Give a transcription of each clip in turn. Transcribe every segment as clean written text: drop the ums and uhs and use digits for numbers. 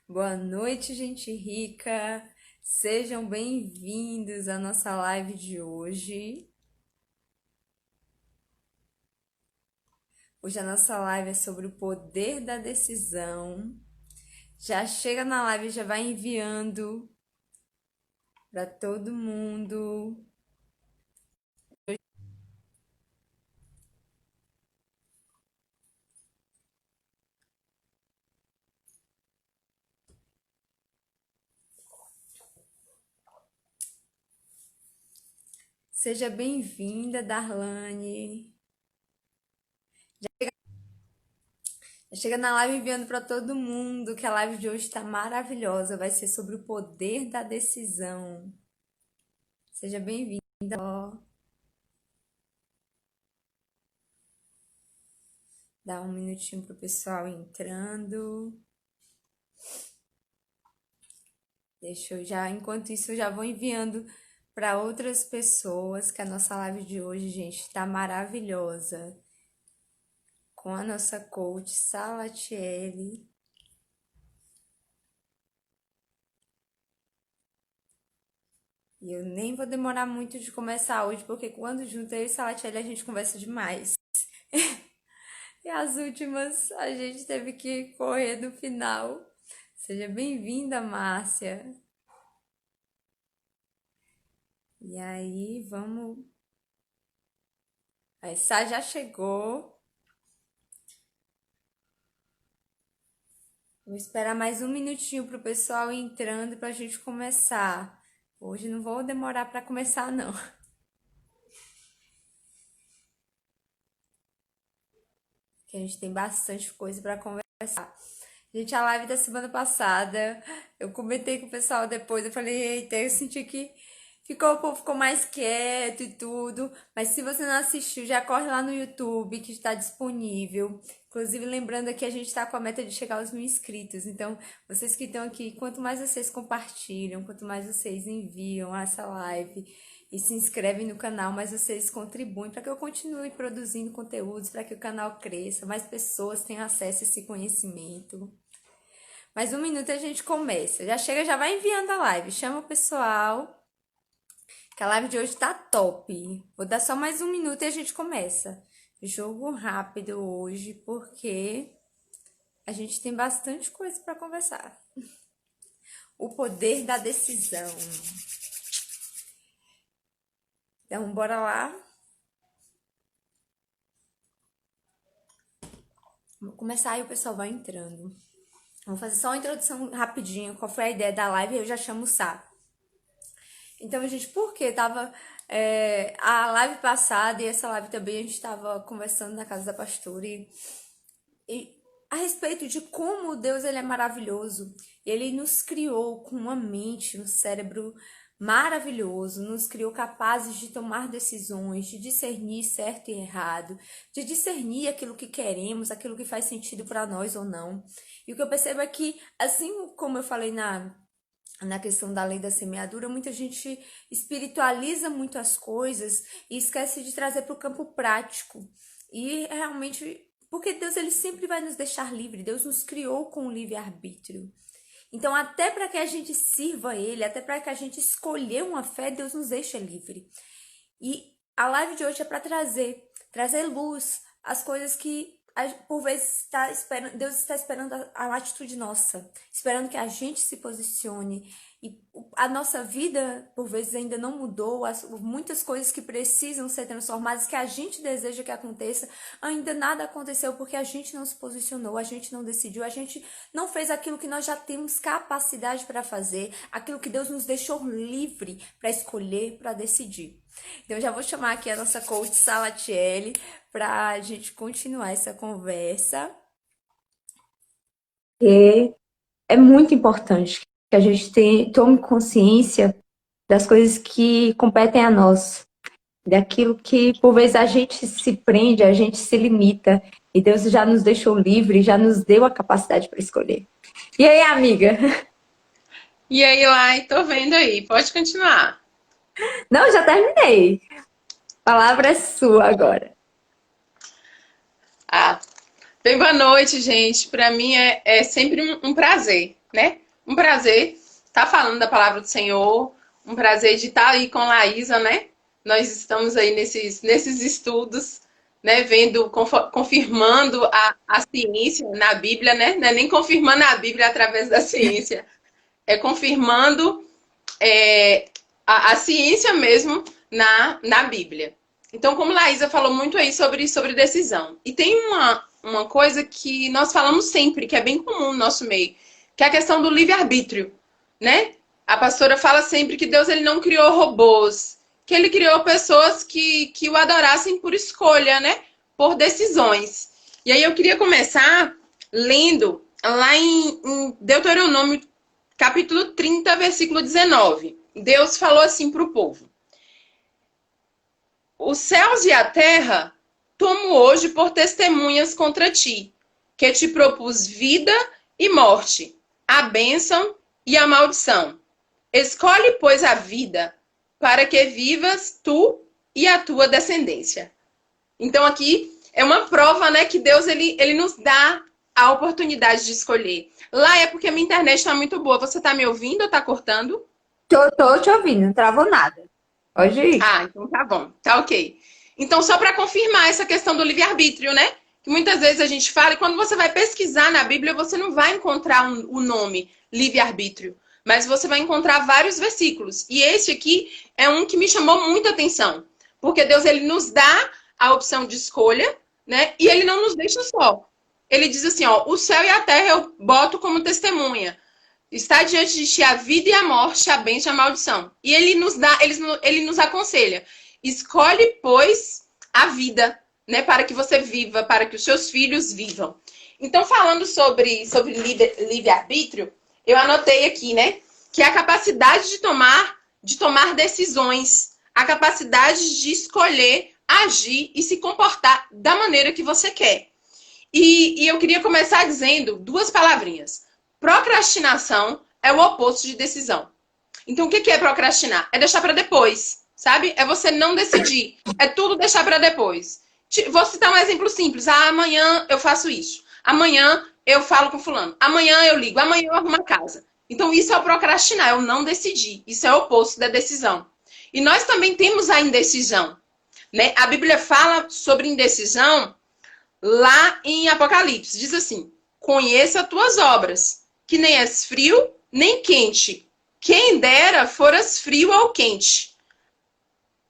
Boa noite, gente rica. Sejam bem-vindos à nossa live de hoje. Hoje a nossa live é sobre o poder da decisão. Já chega na live, já vai enviando para todo mundo. Seja bem-vinda, Darlane. Já chega na live enviando para todo mundo que a live de hoje está maravilhosa. Vai ser sobre o poder da decisão. Seja bem-vinda. Dá um minutinho pro pessoal entrando. Deixa eu já, enquanto isso, eu já vou enviando para outras pessoas que a nossa live de hoje, gente, está maravilhosa. Com a nossa coach Salatiele. E eu nem vou demorar muito de começar hoje, porque quando junto eu e Salatiele a gente conversa demais. E as últimas a gente teve que correr do final. Seja bem-vinda, Márcia. E aí, vamos. A Sá já chegou. Vou esperar mais um minutinho pro pessoal ir entrando pra gente começar. Hoje não vou demorar para começar, não. Que a gente tem bastante coisa para conversar. Gente, a live da semana passada, eu comentei com o pessoal depois, eu falei, eita, eu senti que o povo ficou mais quieto e tudo. Mas se você não assistiu, já corre lá no YouTube, que está disponível. Inclusive, lembrando aqui, a gente está com a meta de chegar aos 1.000 inscritos. Então, vocês que estão aqui, quanto mais vocês compartilham, quanto mais vocês enviam essa live e se inscrevem no canal, mais vocês contribuem para que eu continue produzindo conteúdos, para que o canal cresça, mais pessoas tenham acesso a esse conhecimento. Mais um minuto e a gente começa. Já chega, já vai enviando a live. Chama o pessoal. Que a live de hoje tá top. Vou dar só mais um minuto e a gente começa. Jogo rápido hoje, porque a gente tem bastante coisa para conversar. O poder da decisão. Então, bora lá. Vamos começar e o pessoal vai entrando. Vou fazer só uma introdução rapidinho. Qual foi a ideia da live? Eu já chamo o Sá. Então, gente, por que tava a live passada e essa live também a gente tava conversando na casa da pastora e a respeito de como Deus ele é maravilhoso. Ele nos criou com uma mente, um cérebro maravilhoso, nos criou capazes de tomar decisões, de discernir certo e errado, de discernir aquilo que queremos, aquilo que faz sentido para nós ou não. E o que eu percebo é que, assim como eu falei na questão da lei da semeadura, muita gente espiritualiza muito as coisas e esquece de trazer para o campo prático. E realmente, porque Deus ele sempre vai nos deixar livre, Deus nos criou com o livre-arbítrio. Então, até para que a gente sirva a Ele, até para que a gente escolher uma fé, Deus nos deixa livre. E a live de hoje é para trazer luz às coisas que por vezes está esperando, Deus está esperando a atitude nossa, esperando que a gente se posicione. E a nossa vida, por vezes, ainda não mudou, muitas coisas que precisam ser transformadas, que a gente deseja que aconteça, ainda nada aconteceu porque a gente não se posicionou, a gente não decidiu, a gente não fez aquilo que nós já temos capacidade para fazer, aquilo que Deus nos deixou livre para escolher, para decidir. Então, eu já vou chamar aqui a nossa coach Salatiele para a gente continuar essa conversa. E é muito importante que a gente tome consciência das coisas que competem a nós, daquilo que por vezes a gente se prende, a gente se limita, e Deus já nos deixou livre, já nos deu a capacidade para escolher. E aí, amiga? E aí, Lai, tô vendo aí, pode continuar. Não, já terminei. A palavra é sua agora. Ah, bem, boa noite, gente. Para mim é sempre um prazer né? Um prazer estar falando da palavra do Senhor, um prazer de estar aí com a Laísa, né? Nós estamos aí nesses estudos, né? Vendo, confirmando a ciência na Bíblia, né? Não é nem confirmando a Bíblia através da ciência, é confirmando a ciência mesmo na Bíblia. Então, como Laísa falou muito aí sobre decisão. E tem uma coisa que nós falamos sempre, que é bem comum no nosso meio, que é a questão do livre-arbítrio, né? A pastora fala sempre que Deus ele não criou robôs, que ele criou pessoas que o adorassem por escolha, né? Por decisões. E aí eu queria começar lendo lá em Deuteronômio, capítulo 30, versículo 19. Deus falou assim para o povo: os céus e a terra tomo hoje por testemunhas contra ti, que te propus vida e morte, a bênção e a maldição. Escolhe, pois, a vida, para que vivas tu e a tua descendência. Então aqui é uma prova, né, que Deus ele nos dá a oportunidade de escolher. Lá é porque a minha internet está muito boa. Você está me ouvindo ou está cortando? Tô te ouvindo, não travou nada. Pode ir. Ah, então tá bom, tá ok. Então, só para confirmar essa questão do livre-arbítrio, né? Que muitas vezes a gente fala, e quando você vai pesquisar na Bíblia, você não vai encontrar o nome livre-arbítrio, mas você vai encontrar vários versículos. E esse aqui é um que me chamou muita atenção, porque Deus ele nos dá a opção de escolha, né? E ele não nos deixa só. Ele diz assim, ó, o céu e a terra eu boto como testemunha. Está diante de ti a vida e a morte, a bênção e a maldição. E ele nos dá, ele nos aconselha. Escolhe, pois, a vida, né? Para que você viva, para que os seus filhos vivam. Então, falando sobre livre-arbítrio, eu anotei aqui, né? Que é a capacidade de tomar decisões, a capacidade de escolher, agir e se comportar da maneira que você quer. E eu queria começar dizendo duas palavrinhas. Procrastinação é o oposto de decisão. Então, o que é procrastinar? É deixar para depois, sabe? É você não decidir. É tudo deixar para depois. Vou citar um exemplo simples. Ah, amanhã eu faço isso. Amanhã eu falo com fulano. Amanhã eu ligo. Amanhã eu arrumo a casa. Então, isso é o procrastinar. Eu não decidir. Isso é o oposto da decisão. E nós também temos a indecisão, né? A Bíblia fala sobre indecisão lá em Apocalipse. Diz assim: conheça as tuas obras, que nem és frio, nem quente. Quem dera foras frio ou quente.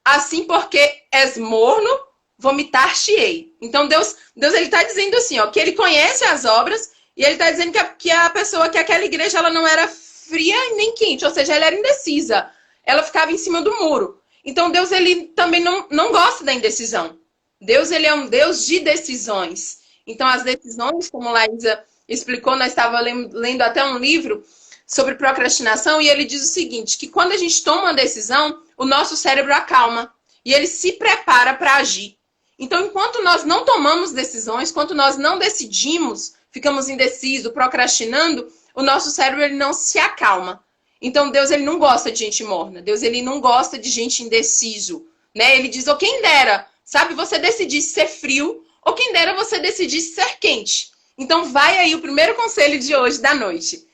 Assim, porque és morno, vomitar-te-ei. Então, Deus ele está dizendo assim, ó, que ele conhece as obras, e ele está dizendo que a pessoa, que aquela igreja, ela não era fria nem quente, ou seja, ela era indecisa. Ela ficava em cima do muro. Então, Deus, ele também não gosta da indecisão. Deus, ele é um Deus de decisões. Então, as decisões, como Laísa explicou, nós estávamos lendo até um livro sobre procrastinação, e ele diz o seguinte, que quando a gente toma uma decisão, o nosso cérebro acalma e ele se prepara para agir. Então, enquanto nós não tomamos decisões, enquanto nós não decidimos, ficamos indecisos, procrastinando, o nosso cérebro ele não se acalma. Então, Deus ele não gosta de gente morna. Deus ele não gosta de gente indeciso, né? Ele diz, ou quem dera, sabe, você decidir ser frio, ou quem dera você decidir ser quente. Então, vai aí o primeiro conselho de hoje, da noite.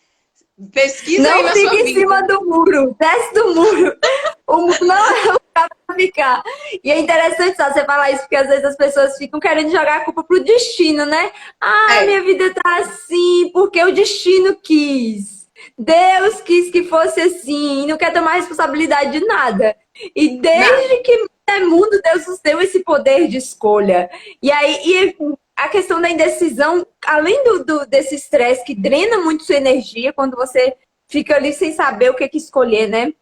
Pesquisa aí na sua vida. Não fique em cima do muro, desce do muro. O muro não é o lugar pra ficar. E é interessante só você falar isso, porque às vezes as pessoas ficam querendo jogar a culpa pro destino, né? Ah, minha vida tá assim, porque o destino quis. Deus quis que fosse assim, e não quer tomar responsabilidade de nada. E desde que é mundo, Deus nos deu esse poder de escolha. E aí, a questão da indecisão, além desse estresse que drena muito sua energia, quando você fica ali sem saber o que escolher, né?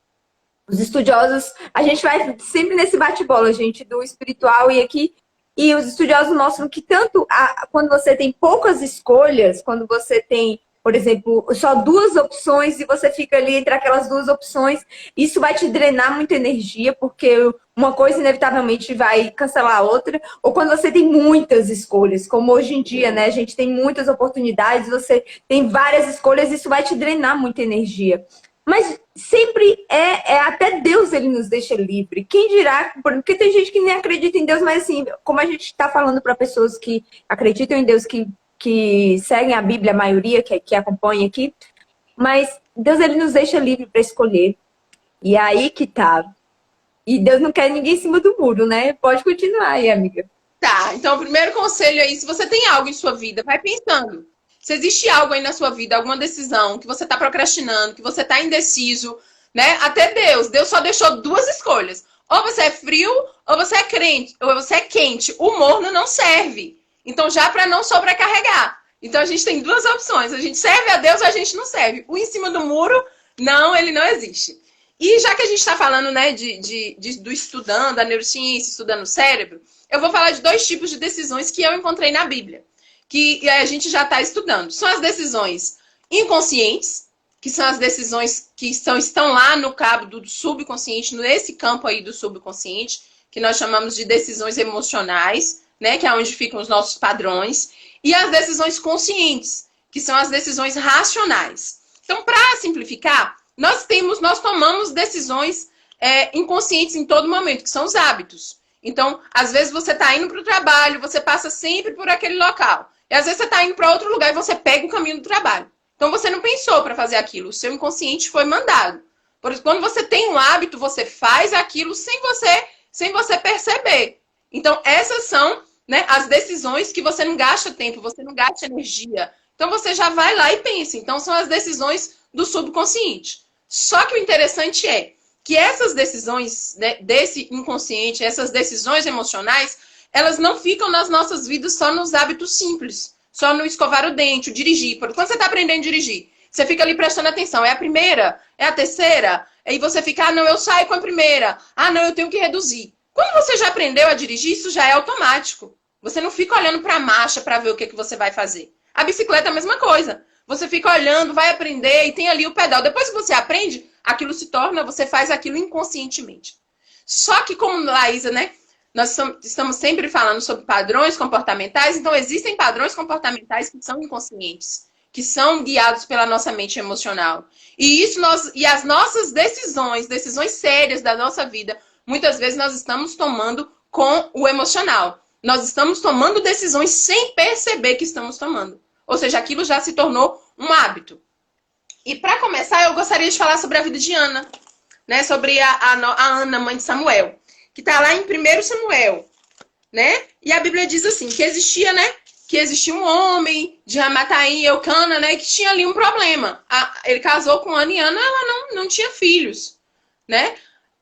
Os estudiosos, a gente vai sempre nesse bate-bola, gente, do espiritual e aqui, e os estudiosos mostram que tanto quando você tem poucas escolhas, quando você tem, por exemplo, só duas opções e você fica ali entre aquelas duas opções, isso vai te drenar muita energia, porque uma coisa inevitavelmente vai cancelar a outra. Ou quando você tem muitas escolhas, como hoje em dia, né? A gente tem muitas oportunidades, você tem várias escolhas, isso vai te drenar muita energia. Mas sempre até Deus ele nos deixa livre. Quem dirá? Porque tem gente que nem acredita em Deus, mas assim, como a gente está falando para pessoas que acreditam em Deus, que seguem a Bíblia, a maioria que acompanha aqui, Mas Deus, ele nos deixa livre para escolher. E é aí que tá. E Deus não quer ninguém em cima do muro, né? Pode continuar aí, amiga. Tá, então o primeiro conselho aí, se você tem algo em sua vida, vai pensando. Se existe algo aí na sua vida, alguma decisão que você está procrastinando, que você está indeciso, né? Até Deus só deixou duas escolhas. Ou você é frio, ou você é crente, ou você é quente. O morno não serve. Então, já para não sobrecarregar. Então, a gente tem duas opções. A gente serve a Deus ou a gente não serve. O em cima do muro, não, ele não existe. E já que a gente está falando, né, do estudando, a neurociência, estudando o cérebro, eu vou falar de dois tipos de decisões que eu encontrei na Bíblia, que a gente já está estudando. São as decisões inconscientes, que são as decisões que estão lá no cabo do subconsciente, nesse campo aí do subconsciente, que nós chamamos de decisões emocionais, né, que é onde ficam os nossos padrões, e as decisões conscientes, que são as decisões racionais. Então, para simplificar, nós tomamos decisões inconscientes em todo momento, que são os hábitos. Então, às vezes você está indo para o trabalho, você passa sempre por aquele local. E às vezes você está indo para outro lugar e você pega o caminho do trabalho. Então, você não pensou para fazer aquilo. O seu inconsciente foi mandado. Por isso, quando você tem um hábito, você faz aquilo sem você perceber. Então, essas são, né, as decisões que você não gasta tempo, você não gasta energia. Então, você já vai lá e pensa. Então, são as decisões do subconsciente. Só que o interessante é que essas decisões, né, desse inconsciente, essas decisões emocionais, elas não ficam nas nossas vidas só nos hábitos simples. Só no escovar o dente, o dirigir. Porque quando você está aprendendo a dirigir, você fica ali prestando atenção. É a primeira? É a terceira? Aí você fica, não, eu saio com a primeira. Não, eu tenho que reduzir. Quando você já aprendeu a dirigir, isso já é automático. Você não fica olhando para a marcha para ver o que você vai fazer. A bicicleta é a mesma coisa. Você fica olhando, vai aprender e tem ali o pedal. Depois que você aprende, aquilo se torna, você faz aquilo inconscientemente. Só que como Laísa, né? Nós estamos sempre falando sobre padrões comportamentais, então existem padrões comportamentais que são inconscientes, que são guiados pela nossa mente emocional. E as nossas decisões sérias da nossa vida, muitas vezes nós estamos tomando com o emocional. Nós estamos tomando decisões sem perceber que estamos tomando. Ou seja, aquilo já se tornou um hábito. E para começar, eu gostaria de falar sobre a vida de Ana, né? Sobre a Ana, mãe de Samuel, que está lá em 1 Samuel, né? E a Bíblia diz assim, que existia, né? Que existia um homem de Ramataim e Eucana, né? Que tinha ali um problema. Ele casou com Ana e Ana, ela não tinha filhos, né?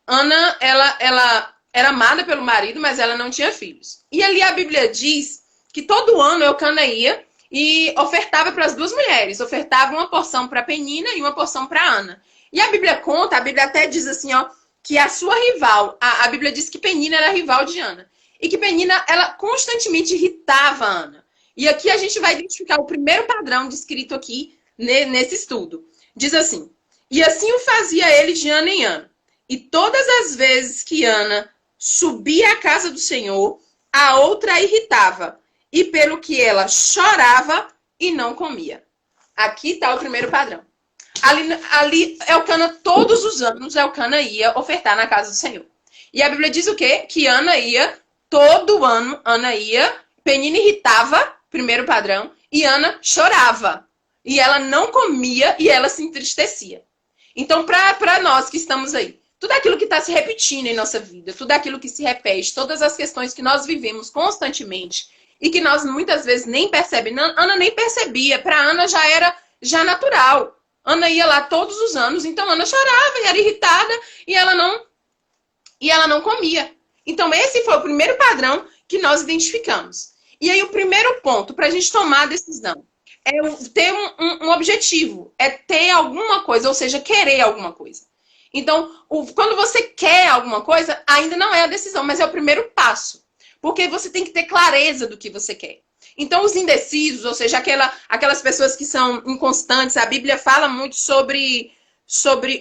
Ana, ela era amada pelo marido, mas ela não tinha filhos. E ali a Bíblia diz que todo ano Eucana ia e ofertava para as duas mulheres. Ofertava uma porção para Penina e uma porção para Ana. E a Bíblia conta, a Bíblia até diz assim, ó, que a sua rival, a Bíblia diz que Penina era rival de Ana. E que Penina, ela constantemente irritava Ana. E aqui a gente vai identificar o primeiro padrão descrito aqui nesse estudo. Diz assim, e assim o fazia ele de ano em ano. E todas as vezes que Ana subia à casa do Senhor, a outra a irritava. E pelo que ela chorava e não comia. Aqui está o primeiro padrão. Ali Elcana, todos os anos, Elcana ia ofertar na casa do Senhor. E a Bíblia diz o quê? Que Ana ia, todo ano, Ana ia, Penina irritava, primeiro padrão, e Ana chorava. E ela não comia e ela se entristecia. Então, para nós que estamos aí, tudo aquilo que está se repetindo em nossa vida, tudo aquilo que se repete, todas as questões que nós vivemos constantemente e que nós muitas vezes nem percebemos, Ana nem percebia, para Ana já era natural. Ana ia lá todos os anos, então Ana chorava e era irritada e ela não comia. Então esse foi o primeiro padrão que nós identificamos. E aí o primeiro ponto para a gente tomar a decisão é ter um objetivo, é ter alguma coisa, ou seja, querer alguma coisa. Então, quando você quer alguma coisa, ainda não é a decisão, mas é o primeiro passo. Porque você tem que ter clareza do que você quer. Então, os indecisos, ou seja, aquelas pessoas que são inconstantes, a Bíblia fala muito sobre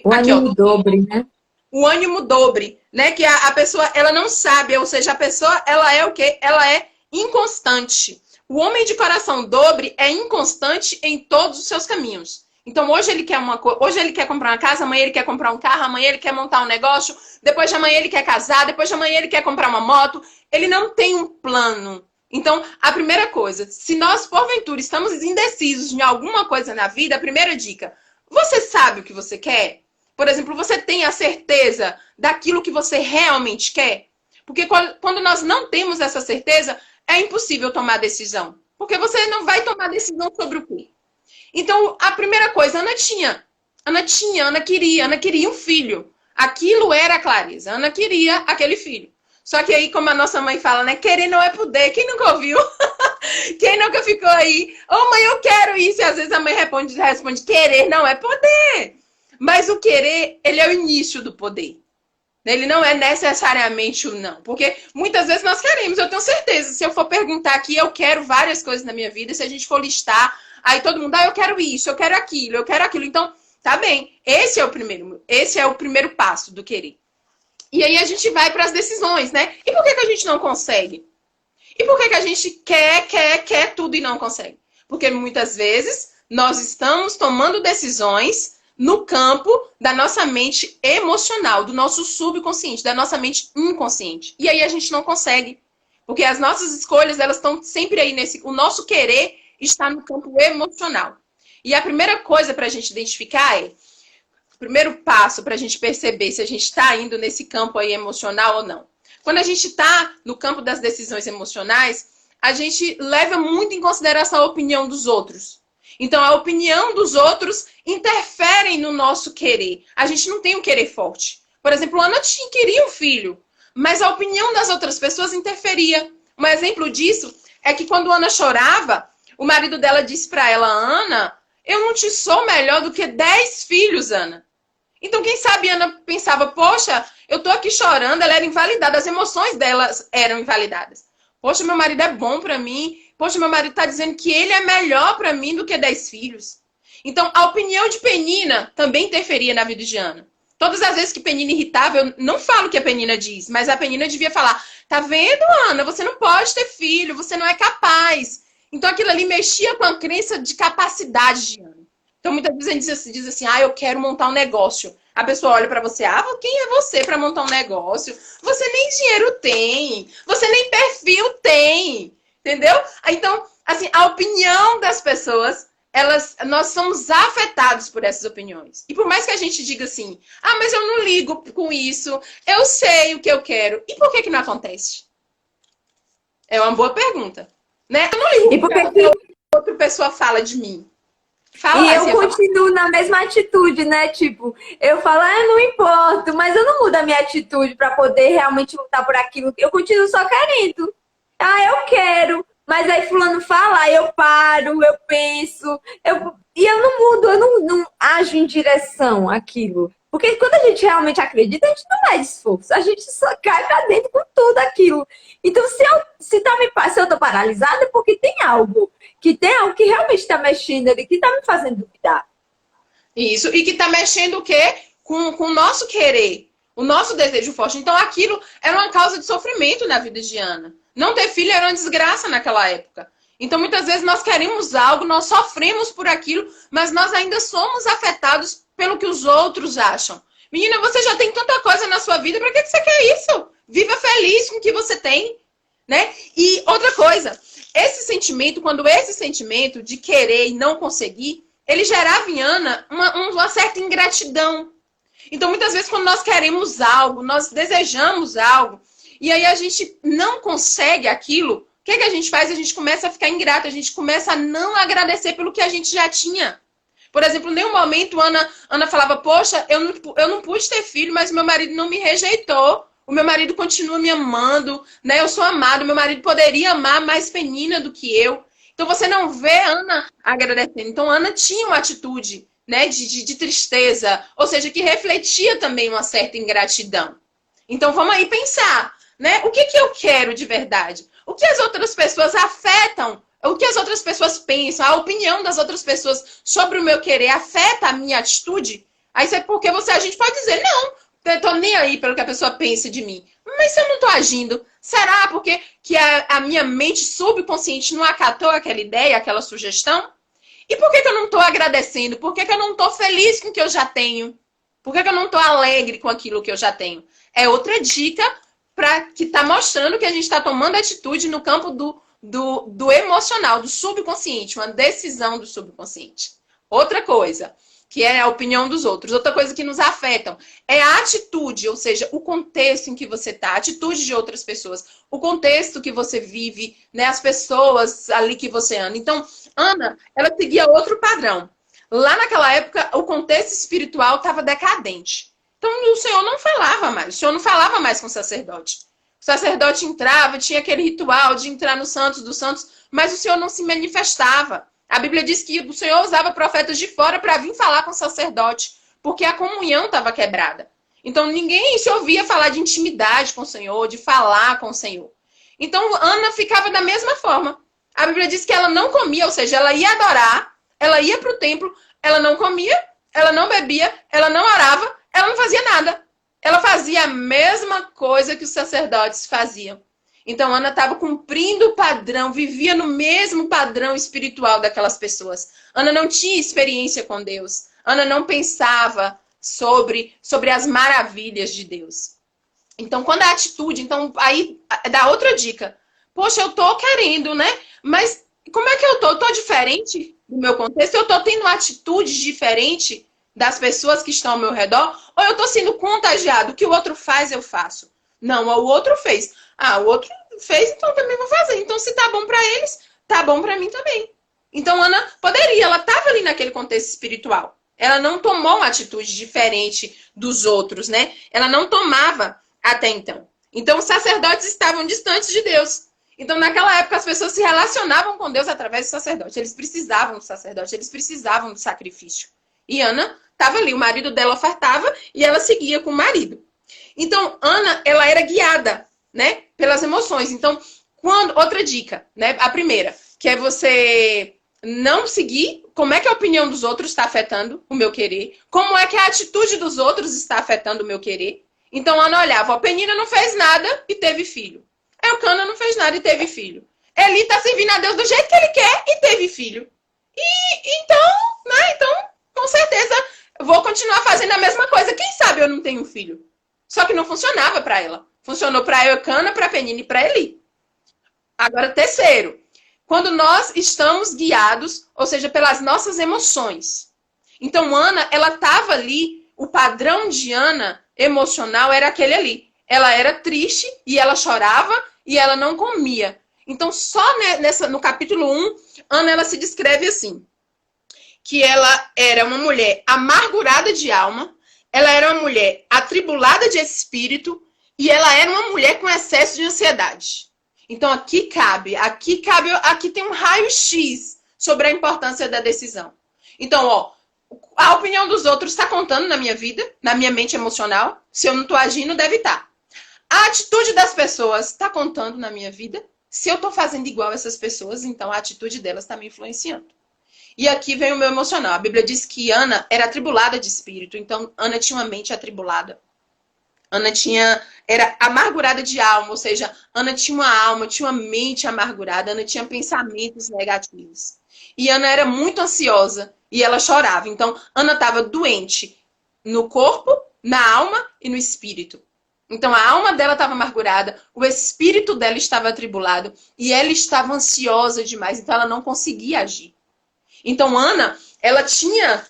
o ânimo dobre, né? O ânimo dobre, né? Que a pessoa, ela não sabe, ou seja, a pessoa, ela é o quê? Ela é inconstante. O homem de coração dobre é inconstante em todos os seus caminhos. Então, hoje ele quer hoje ele quer comprar uma casa, amanhã ele quer comprar um carro, amanhã ele quer montar um negócio, depois de amanhã ele quer casar, depois de amanhã ele quer comprar uma moto. Ele não tem um plano. Então, a primeira coisa, se nós, porventura, estamos indecisos em alguma coisa na vida, a primeira dica, Você sabe o que você quer? Por exemplo, você tem a certeza daquilo que você realmente quer? Porque quando nós não temos essa certeza, é impossível tomar decisão. Porque você não vai tomar decisão sobre o quê? Então, a primeira coisa, Ana queria um filho. Aquilo era a Clarisa. Ana queria aquele filho. Só que aí, como a nossa mãe fala, né? Querer não é poder. Quem nunca ouviu? Quem nunca ficou aí? Ô, mãe, eu quero isso. E às vezes a mãe responde, querer não é poder. Mas o querer, ele é o início do poder. Ele não é necessariamente o não. Porque muitas vezes nós queremos, eu tenho certeza. Se eu for perguntar aqui, eu quero várias coisas na minha vida. Se a gente for listar, aí todo mundo, eu quero isso, eu quero aquilo, eu quero aquilo. Então, tá bem. Esse é o primeiro passo do querer. E aí a gente vai para as decisões, né? E por que a gente não consegue? E por que a gente quer tudo e não consegue? Porque muitas vezes nós estamos tomando decisões no campo da nossa mente emocional, do nosso subconsciente, da nossa mente inconsciente. E aí a gente não consegue. Porque as nossas escolhas, elas estão sempre aí o nosso querer está no campo emocional. E a primeira coisa para a gente identificar o primeiro passo para a gente perceber se a gente está indo nesse campo aí emocional ou não. Quando a gente está no campo das decisões emocionais, a gente leva muito em consideração a opinião dos outros. Então, a opinião dos outros interfere no nosso querer. A gente não tem um querer forte. Por exemplo, Ana queria um filho, mas a opinião das outras pessoas interferia. Um exemplo disso é que quando Ana chorava, o marido dela disse para ela, Ana, eu não te sou melhor do que 10 filhos, Ana. Então, quem sabe Ana pensava, poxa, eu tô aqui chorando, ela era invalidada, as emoções delas eram invalidadas. Poxa, meu marido é bom para mim. Poxa, meu marido tá dizendo que ele é melhor para mim do que 10 filhos. Então, a opinião de Penina também interferia na vida de Ana. Todas as vezes que Penina irritava, eu não falo o que a Penina diz, mas a Penina devia falar, tá vendo, Ana, você não pode ter filho, você não é capaz. Então, aquilo ali mexia com a crença de capacidade de Ana. Então, muitas vezes a gente diz assim, eu quero montar um negócio. A pessoa olha para você, quem é você para montar um negócio? Você nem dinheiro tem, você nem perfil tem, entendeu? Então, assim, a opinião das pessoas, nós somos afetados por essas opiniões. E por mais que a gente diga assim, mas eu não ligo com isso, eu sei o que eu quero. E por que não acontece? É uma boa pergunta, né? Eu não ligo E por que outra pessoa fala de mim. E eu continuo na mesma atitude, né? Tipo, eu falo, eu não importo, mas eu não mudo a minha atitude para poder realmente lutar por aquilo. Eu continuo só querendo. Eu quero. Mas aí fulano fala, aí eu paro, eu penso. E eu não mudo, eu não ajo em direção àquilo. Porque quando a gente realmente acredita, a gente não mede esforço. A gente só cai pra dentro com tudo aquilo. Então, se eu tô paralisada, é porque tem algo que realmente está mexendo ali, que está me fazendo duvidar. Isso, e que está mexendo o quê? Com o nosso querer, o nosso desejo forte. Então, aquilo era uma causa de sofrimento na vida de Ana. Não ter filho era uma desgraça naquela época. Então, muitas vezes nós queremos algo, nós sofremos por aquilo, mas nós ainda somos afetados pelo que os outros acham. Menina, você já tem tanta coisa na sua vida, para que você quer isso? Viva feliz com o que você tem, né? E outra coisa, quando esse sentimento de querer e não conseguir, ele gerava em Ana uma certa ingratidão. Então, muitas vezes, quando nós queremos algo, nós desejamos algo, e aí a gente não consegue aquilo, o que a gente faz? A gente começa a ficar ingrato, a gente começa a não agradecer pelo que a gente já tinha. Por exemplo, em nenhum momento Ana falava, poxa, eu não pude ter filho, mas meu marido não me rejeitou. O meu marido continua me amando, né? Eu sou amado, meu marido poderia amar mais Penina do que eu. Então você não vê Ana agradecendo. Então Ana tinha uma atitude, né, de tristeza, ou seja, que refletia também uma certa ingratidão. Então vamos aí pensar, né? O que eu quero de verdade? O que as outras pessoas afetam? O que as outras pessoas pensam? A opinião das outras pessoas sobre o meu querer afeta a minha atitude? Aí é porque a gente pode dizer, não, eu tô nem aí pelo que a pessoa pensa de mim. Mas se eu não tô agindo, será porque que a minha mente subconsciente não acatou aquela ideia, aquela sugestão? E por que eu não tô agradecendo? Por que eu não tô feliz com o que eu já tenho? Por que eu não tô alegre com aquilo que eu já tenho? É outra dica que tá mostrando que a gente está tomando atitude no campo do emocional, do subconsciente, uma decisão do subconsciente. Outra coisa que é a opinião dos outros. Outra coisa que nos afetam é a atitude, ou seja, o contexto em que você está, a atitude de outras pessoas, o contexto que você vive, né, as pessoas ali que você anda. Então, Ana, ela seguia outro padrão. Lá naquela época, o contexto espiritual estava decadente. Então, o Senhor não falava mais. O Senhor não falava mais com o sacerdote. O sacerdote entrava, tinha aquele ritual de entrar no Santos dos Santos, mas o Senhor não se manifestava. A Bíblia diz que o Senhor usava profetas de fora para vir falar com o sacerdote, porque a comunhão estava quebrada. Então, ninguém se ouvia falar de intimidade com o Senhor, de falar com o Senhor. Então, Ana ficava da mesma forma. A Bíblia diz que ela não comia, ou seja, ela ia adorar, ela ia para o templo, ela não comia, ela não bebia, ela não orava, ela não fazia nada. Ela fazia a mesma coisa que os sacerdotes faziam. Então, Ana estava cumprindo o padrão, vivia no mesmo padrão espiritual daquelas pessoas. Ana não tinha experiência com Deus. Ana não pensava sobre as maravilhas de Deus. Então, quando a atitude... Então, aí dá outra dica. Poxa, eu tô querendo, né? Mas como é que eu tô? Eu tô diferente do meu contexto? Eu tô tendo atitudes diferentes das pessoas que estão ao meu redor? Ou eu tô sendo contagiado? O que o outro faz, eu faço. Não, o outro fez. Ah, o outro fez, então eu também vou fazer. Então, se tá bom pra eles, tá bom pra mim também. Então, Ana poderia, ela tava ali naquele contexto espiritual. Ela não tomou uma atitude diferente dos outros, né? Ela não tomava até então. Então, os sacerdotes estavam distantes de Deus. Então, naquela época, as pessoas se relacionavam com Deus através do sacerdote. Eles precisavam do sacerdote, eles precisavam do sacrifício. E Ana estava ali, o marido dela ofertava e ela seguia com o marido. Então, Ana, ela era guiada, né, pelas emoções. Então, outra dica, né, a primeira, que é você não seguir como é que a opinião dos outros está afetando o meu querer, como é que a atitude dos outros está afetando o meu querer. Então, Ana olhava, a Penina não fez nada e teve filho. Elcana não fez nada e teve filho. Eli está servindo a Deus do jeito que ele quer e teve filho. E então, né, então, com certeza, eu vou continuar fazendo a mesma coisa. Quem sabe eu não tenho filho? Só que não funcionava para ela. Funcionou para Elcana, para Penina e para Eli. Agora, terceiro, quando nós estamos guiados, ou seja, pelas nossas emoções. Então, Ana, ela estava ali, o padrão de Ana emocional era aquele ali. Ela era triste e ela chorava e ela não comia. Então, só no capítulo 1, Ana, ela se descreve assim, que ela era uma mulher amargurada de alma, ela era uma mulher atribulada de espírito e ela era uma mulher com excesso de ansiedade. Então, aqui tem um raio-x sobre a importância da decisão. Então, ó, a opinião dos outros está contando na minha vida, na minha mente emocional. Se eu não estou agindo, deve estar. A atitude das pessoas está contando na minha vida. Se eu estou fazendo igual essas pessoas, então a atitude delas está me influenciando. E aqui vem o meu emocional. A Bíblia diz que Ana era atribulada de espírito. Então, Ana tinha uma mente atribulada. Ana era amargurada de alma, ou seja, Ana tinha uma alma, tinha uma mente amargurada, Ana tinha pensamentos negativos. E Ana era muito ansiosa e ela chorava. Então, Ana estava doente no corpo, na alma e no espírito. Então, a alma dela estava amargurada, o espírito dela estava atribulado e ela estava ansiosa demais, então ela não conseguia agir. Então, Ana, ela tinha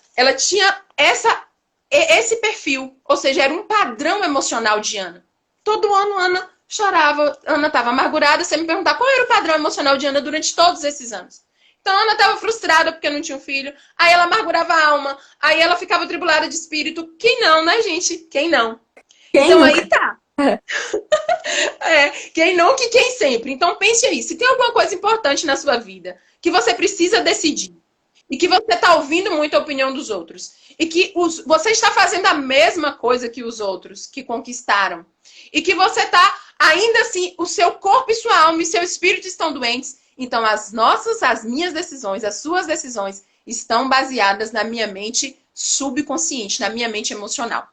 esse perfil, ou seja, era um padrão emocional de Ana. Todo ano, Ana chorava, Ana estava amargurada. Você me perguntar qual era o padrão emocional de Ana durante todos esses anos. Então, Ana estava frustrada porque não tinha um filho, aí ela amargurava a alma, aí ela ficava atribulada de espírito. Quem não, né, gente? Quem não? Então, aí tá. Quem nunca e quem sempre. Então, pense aí, se tem alguma coisa importante na sua vida que você precisa decidir, e que você está ouvindo muito a opinião dos outros. E que você está fazendo a mesma coisa que os outros que conquistaram. E que você está, ainda assim, o seu corpo e sua alma e seu espírito estão doentes. Então, as minhas decisões, as suas decisões estão baseadas na minha mente subconsciente, na minha mente emocional.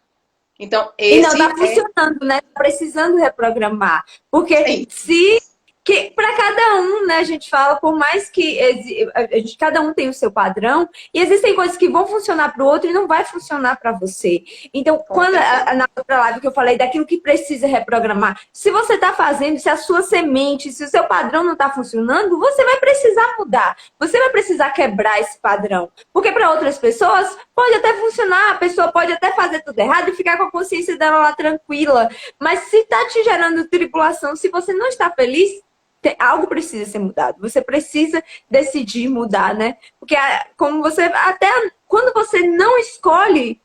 Então, e não está funcionando, né? Tá precisando reprogramar. Porque se que para cada um, né, a gente fala, por mais que cada um tem o seu padrão, e existem coisas que vão funcionar para o outro e não vai funcionar para você. Então, quando na outra live que eu falei daquilo que precisa reprogramar, se você está fazendo, se a sua semente, se o seu padrão não está funcionando, você vai precisar mudar, você vai precisar quebrar esse padrão. Porque para outras pessoas pode até funcionar, a pessoa pode até fazer tudo errado e ficar com a consciência dela lá tranquila, mas se está te gerando tribulação, se você não está feliz, algo precisa ser mudado. Você precisa decidir mudar, né? Porque como você até quando você não escolhe,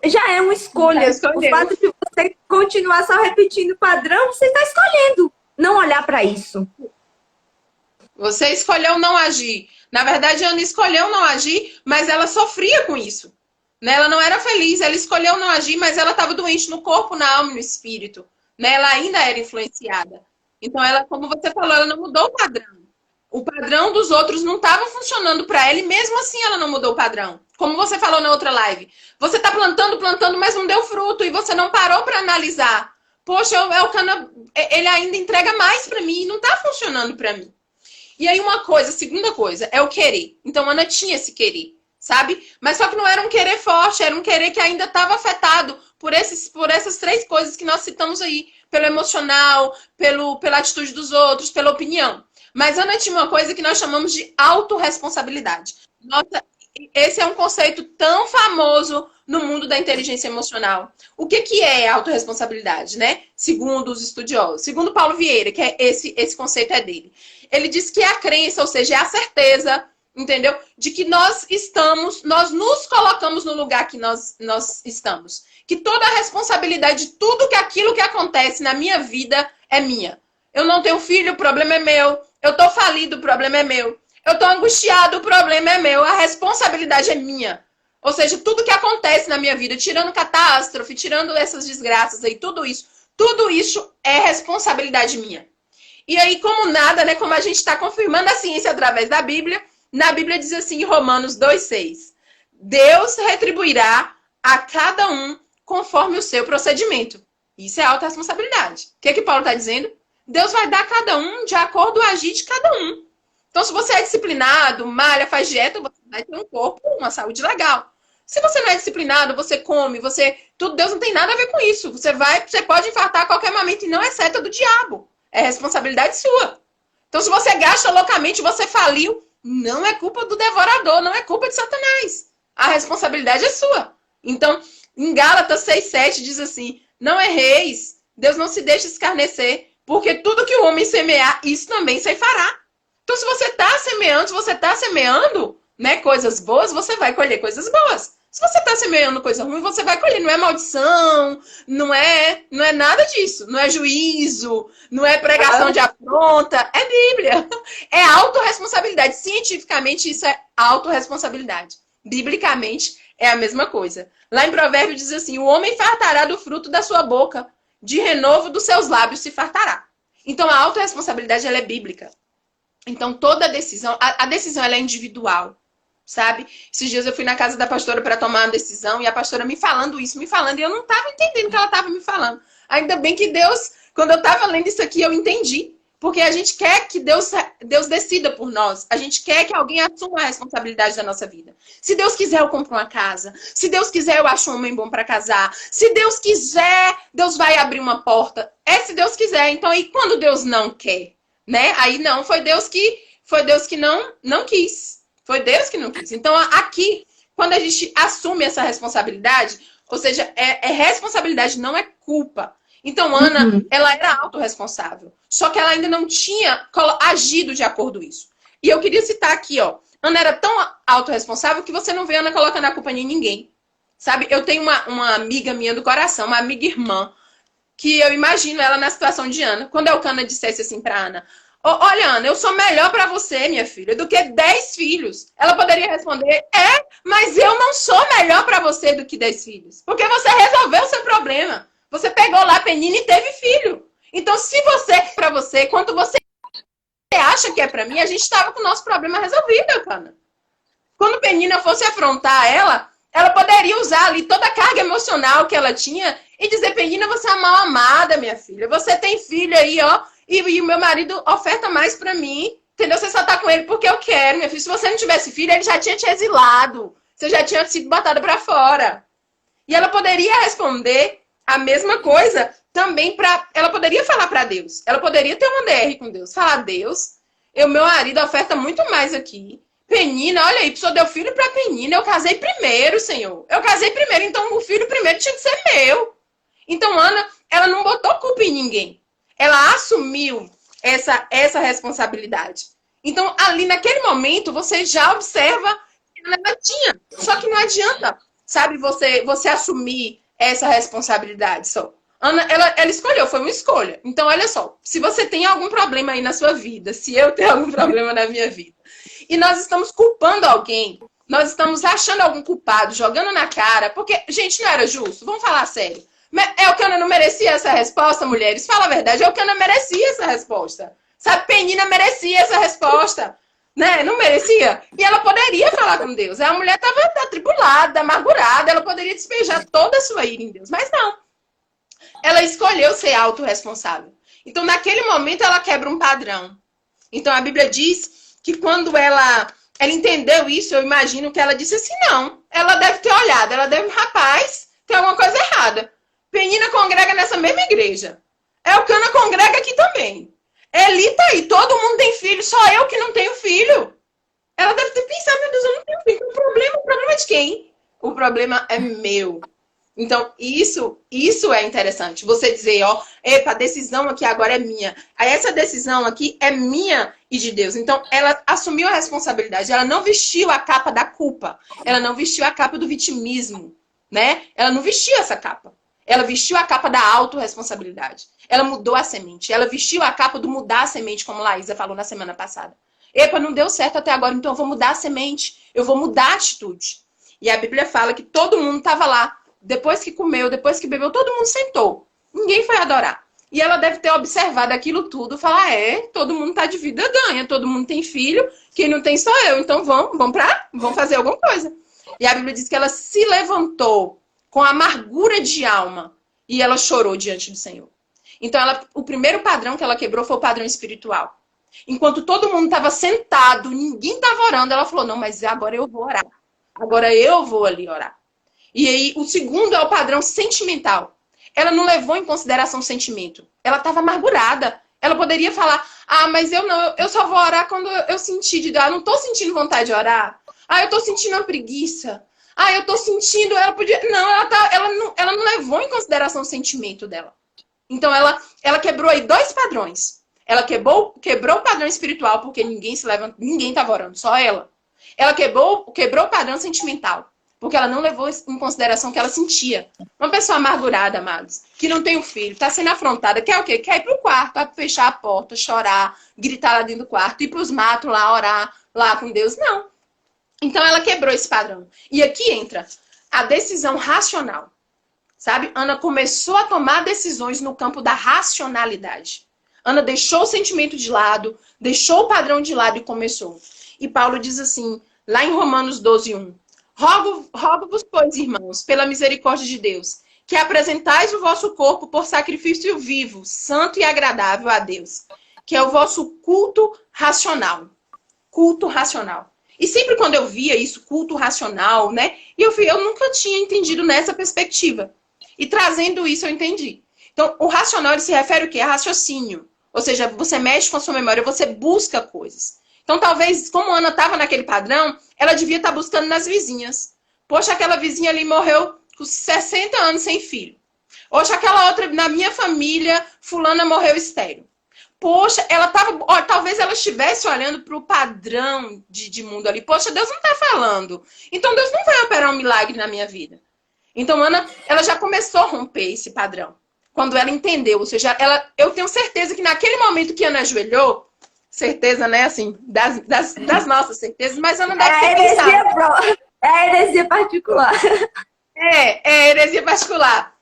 já é uma escolha. O fato de você continuar só repetindo o padrão, você está escolhendo não olhar para isso. Você escolheu não agir. Na verdade, a Ana escolheu não agir, mas ela sofria com isso. Né? Ela não era feliz, ela escolheu não agir, mas ela estava doente no corpo, na alma e no espírito. Né? Ela ainda era influenciada. Então, ela, como você falou, ela não mudou o padrão. O padrão dos outros não estava funcionando para ela e mesmo assim ela não mudou o padrão. Como você falou na outra live. Você está plantando, mas não deu fruto e você não parou para analisar. Poxa, o cana, ele ainda entrega mais para mim e não está funcionando para mim. E aí segunda coisa, é o querer. Então, Ana tinha esse querer, sabe? Mas só que não era um querer forte, era um querer que ainda estava afetado por essas três coisas que nós citamos aí. Pelo emocional, pela atitude dos outros, pela opinião. Mas Ana tinha uma coisa que nós chamamos de autorresponsabilidade. Nossa, esse é um conceito tão famoso no mundo da inteligência emocional. O que é autorresponsabilidade, né? Segundo os estudiosos. Segundo Paulo Vieira, que é esse conceito é dele. Ele diz que é a crença, ou seja, é a certeza, entendeu? De que nós nos colocamos no lugar que nós estamos. Que toda a responsabilidade de tudo aquilo que acontece na minha vida é minha. Eu não tenho filho, o problema é meu. Eu tô falido, o problema é meu. Eu tô angustiado, o problema é meu. A responsabilidade é minha. Ou seja, tudo que acontece na minha vida, tirando catástrofe, tirando essas desgraças aí, tudo isso é responsabilidade minha. E aí, como nada, né? Como a gente está confirmando a ciência através da Bíblia, na Bíblia diz assim, em Romanos 2,6. Deus retribuirá a cada um conforme o seu procedimento. Isso é autorresponsabilidade. O que Paulo está dizendo? Deus vai dar a cada um de acordo com o agir de cada um. Então, se você é disciplinado, malha, faz dieta, você vai ter um corpo, uma saúde legal. Se você não é disciplinado, você come, Deus não tem nada a ver com isso. Você pode infartar a qualquer momento e não é seta do diabo. É responsabilidade sua. Então, se você gasta loucamente, você faliu, não é culpa do devorador, não é culpa de Satanás. A responsabilidade é sua. Então, em Gálatas 6,7 diz assim, não erreis, Deus não se deixa escarnecer, porque tudo que o homem semear, isso também se fará. Então, se você está semeando, né, coisas boas, você vai colher coisas boas. Se você está semeando coisa ruim, você vai colher. Não é maldição, não é nada disso. Não é juízo, não é pregação de afronta. É Bíblia. É autorresponsabilidade. Cientificamente, isso é autorresponsabilidade. Biblicamente, é a mesma coisa. Lá em Provérbios diz assim, o homem fartará do fruto da sua boca, de renovo dos seus lábios se fartará. Então, a autorresponsabilidade, ela é bíblica. Então, toda decisão, a decisão ela é individual, sabe? Esses dias eu fui na casa da pastora para tomar uma decisão e a pastora me falando, e eu não estava entendendo o que ela estava me falando. Ainda bem que Deus, quando eu estava lendo isso aqui, eu entendi. Porque a gente quer que Deus decida por nós. A gente quer que alguém assuma a responsabilidade da nossa vida. Se Deus quiser, eu compro uma casa. Se Deus quiser, eu acho um homem bom para casar. Se Deus quiser, Deus vai abrir uma porta. É se Deus quiser. Então, e quando Deus não quer? Né? Aí não, foi Deus que não quis. Foi Deus que não quis. Então, aqui, quando a gente assume essa responsabilidade, ou seja, é responsabilidade, não é culpa. Então, Ana, ela era autorresponsável. Só que ela ainda não tinha agido de acordo com isso. E eu queria citar aqui, ó. Ana era tão autorresponsável que você não vê Ana colocando a culpa em ninguém. Sabe? Eu tenho uma amiga minha do coração, uma amiga irmã, que eu imagino ela na situação de Ana. Quando a Elcana dissesse assim pra Ana, olha, Ana, eu sou melhor pra você, minha filha, do que 10 filhos. Ela poderia responder, mas eu não sou melhor pra você do que 10 filhos. Porque você resolveu o seu problema. Você pegou lá a Penina e teve filho. Então, se você, pra você, quando você acha que é pra mim, a gente tava com o nosso problema resolvido, Elcana. Quando Penina fosse afrontar ela poderia usar ali toda a carga emocional que ela tinha e dizer, Penina, você é mal amada, minha filha. Você tem filho aí, ó, E o meu marido oferta mais pra mim, entendeu? Você só tá com ele porque eu quero, minha filha. Se você não tivesse filho, ele já tinha te exilado. Você já tinha sido botada pra fora. E ela poderia responder a mesma coisa também para. Ela poderia falar para Deus. Ela poderia ter uma DR com Deus. Falar, Deus, meu marido oferta muito mais aqui. Penina, olha aí, o senhor deu filho para Penina. Eu casei primeiro, Senhor. Eu casei primeiro, então o filho primeiro tinha que ser meu. Então, Ana, ela não botou culpa em ninguém. Ela assumiu essa responsabilidade. Então, ali naquele momento, você já observa que ela tinha. Só que não adianta, sabe, você assumir essa responsabilidade só. Ana, ela escolheu, foi uma escolha. Então, olha só, se você tem algum problema aí na sua vida, se eu tenho algum problema na minha vida, e nós estamos culpando alguém, nós estamos achando algum culpado, jogando na cara, porque, gente, não era justo, vamos falar sério. É o que Ana não merecia essa resposta, mulheres? Fala a verdade, é o que Ana merecia essa resposta. Sabe, Penina merecia essa resposta, né? Não merecia? E ela poderia falar com Deus. A mulher estava atribulada, amargurada, ela poderia despejar toda a sua ira em Deus, mas não. Ela escolheu ser autorresponsável. Então, naquele momento, ela quebra um padrão. Então, a Bíblia diz que quando ela entendeu isso, eu imagino que ela disse assim, não. Ela deve ter olhado, ela deve, rapaz, tem alguma coisa errada. Penina congrega nessa mesma igreja. Elcana congrega aqui também. Eli tá aí, todo mundo tem filho, só eu que não tenho filho. Ela deve ter pensado, meu Deus, eu não tenho filho. O problema é de quem? O problema é meu. Então, isso é interessante. Você dizer, ó, epa, a decisão aqui agora é minha. Essa decisão aqui é minha e de Deus. Então, ela assumiu a responsabilidade. Ela não vestiu a capa da culpa. Ela não vestiu a capa do vitimismo, né? Ela não vestiu essa capa. Ela vestiu a capa da autorresponsabilidade. Ela mudou a semente. Ela vestiu a capa do mudar a semente, como Laísa falou na semana passada. Epa, não deu certo até agora, então eu vou mudar a semente. Eu vou mudar a atitude. E a Bíblia fala que todo mundo estava lá. Depois que comeu, depois que bebeu, todo mundo sentou. Ninguém foi adorar. E ela deve ter observado aquilo tudo. Falar, todo mundo tá de vida ganha. Todo mundo tem filho. Quem não tem sou eu. Então vamos fazer alguma coisa. E a Bíblia diz que ela se levantou com amargura de alma. E ela chorou diante do Senhor. Então, o primeiro padrão que ela quebrou foi o padrão espiritual. Enquanto todo mundo estava sentado, ninguém estava orando, ela falou, não, mas agora eu vou orar. Agora eu vou ali orar. E aí, o segundo é o padrão sentimental. Ela não levou em consideração o sentimento. Ela estava amargurada. Ela poderia falar, mas eu só vou orar quando eu sentir de Deus. Eu não estou sentindo vontade de orar. Eu estou sentindo uma preguiça. Eu estou sentindo... Ela podia... Não, ela não levou em consideração o sentimento dela. Então, ela quebrou aí 2 padrões. Ela quebrou o padrão espiritual, porque ninguém estava orando, só ela. Ela quebrou o padrão sentimental, porque ela não levou em consideração o que ela sentia. Uma pessoa amargurada, amados, que não tem um filho, está sendo afrontada, quer o quê? Quer ir para o quarto, fechar a porta, chorar, gritar lá dentro do quarto, ir para os matos lá, orar lá com Deus. Não. Então, ela quebrou esse padrão. E aqui entra a decisão racional. Sabe? Ana começou a tomar decisões no campo da racionalidade. Ana deixou o sentimento de lado, deixou o padrão de lado e começou. E Paulo diz assim, lá em Romanos 12:1. Rogo-vos, pois, irmãos, pela misericórdia de Deus, que apresentais o vosso corpo por sacrifício vivo, santo e agradável a Deus, que é o vosso culto racional. Culto racional. E sempre quando eu via isso, culto racional, né? E eu nunca tinha entendido nessa perspectiva. E trazendo isso eu entendi. Então, o racional ele se refere ao quê? A raciocínio. Ou seja, você mexe com a sua memória, você busca coisas. Então, talvez, como a Ana estava naquele padrão, ela devia estar buscando nas vizinhas. Poxa, aquela vizinha ali morreu com 60 anos sem filho. Poxa, aquela outra, na minha família, fulana morreu estéril. Poxa, talvez ela estivesse olhando para o padrão de mundo ali. Poxa, Deus não está falando. Então, Deus não vai operar um milagre na minha vida. Então, Ana, ela já começou a romper esse padrão. Quando ela entendeu. Ou seja, eu tenho certeza que naquele momento que Ana ajoelhou, certeza, né, assim, das nossas certezas, mas Ana deve ter pensado. É a heresia particular. É a heresia particular.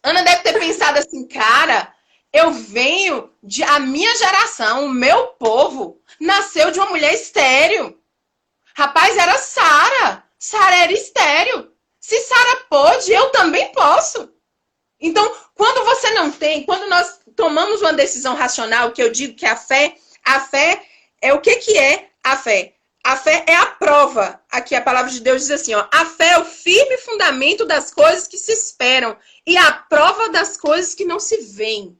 Ana deve ter pensado assim, cara, eu venho a minha geração, o meu povo, nasceu de uma mulher estéril. Rapaz, era Sara. Sara era estéril. Se Sara pôde, eu também posso. Então, quando nós tomamos uma decisão racional, que eu digo que a fé é o que é a fé? A fé é a prova. Aqui a palavra de Deus diz assim, ó, a fé é o firme fundamento das coisas que se esperam e a prova das coisas que não se veem.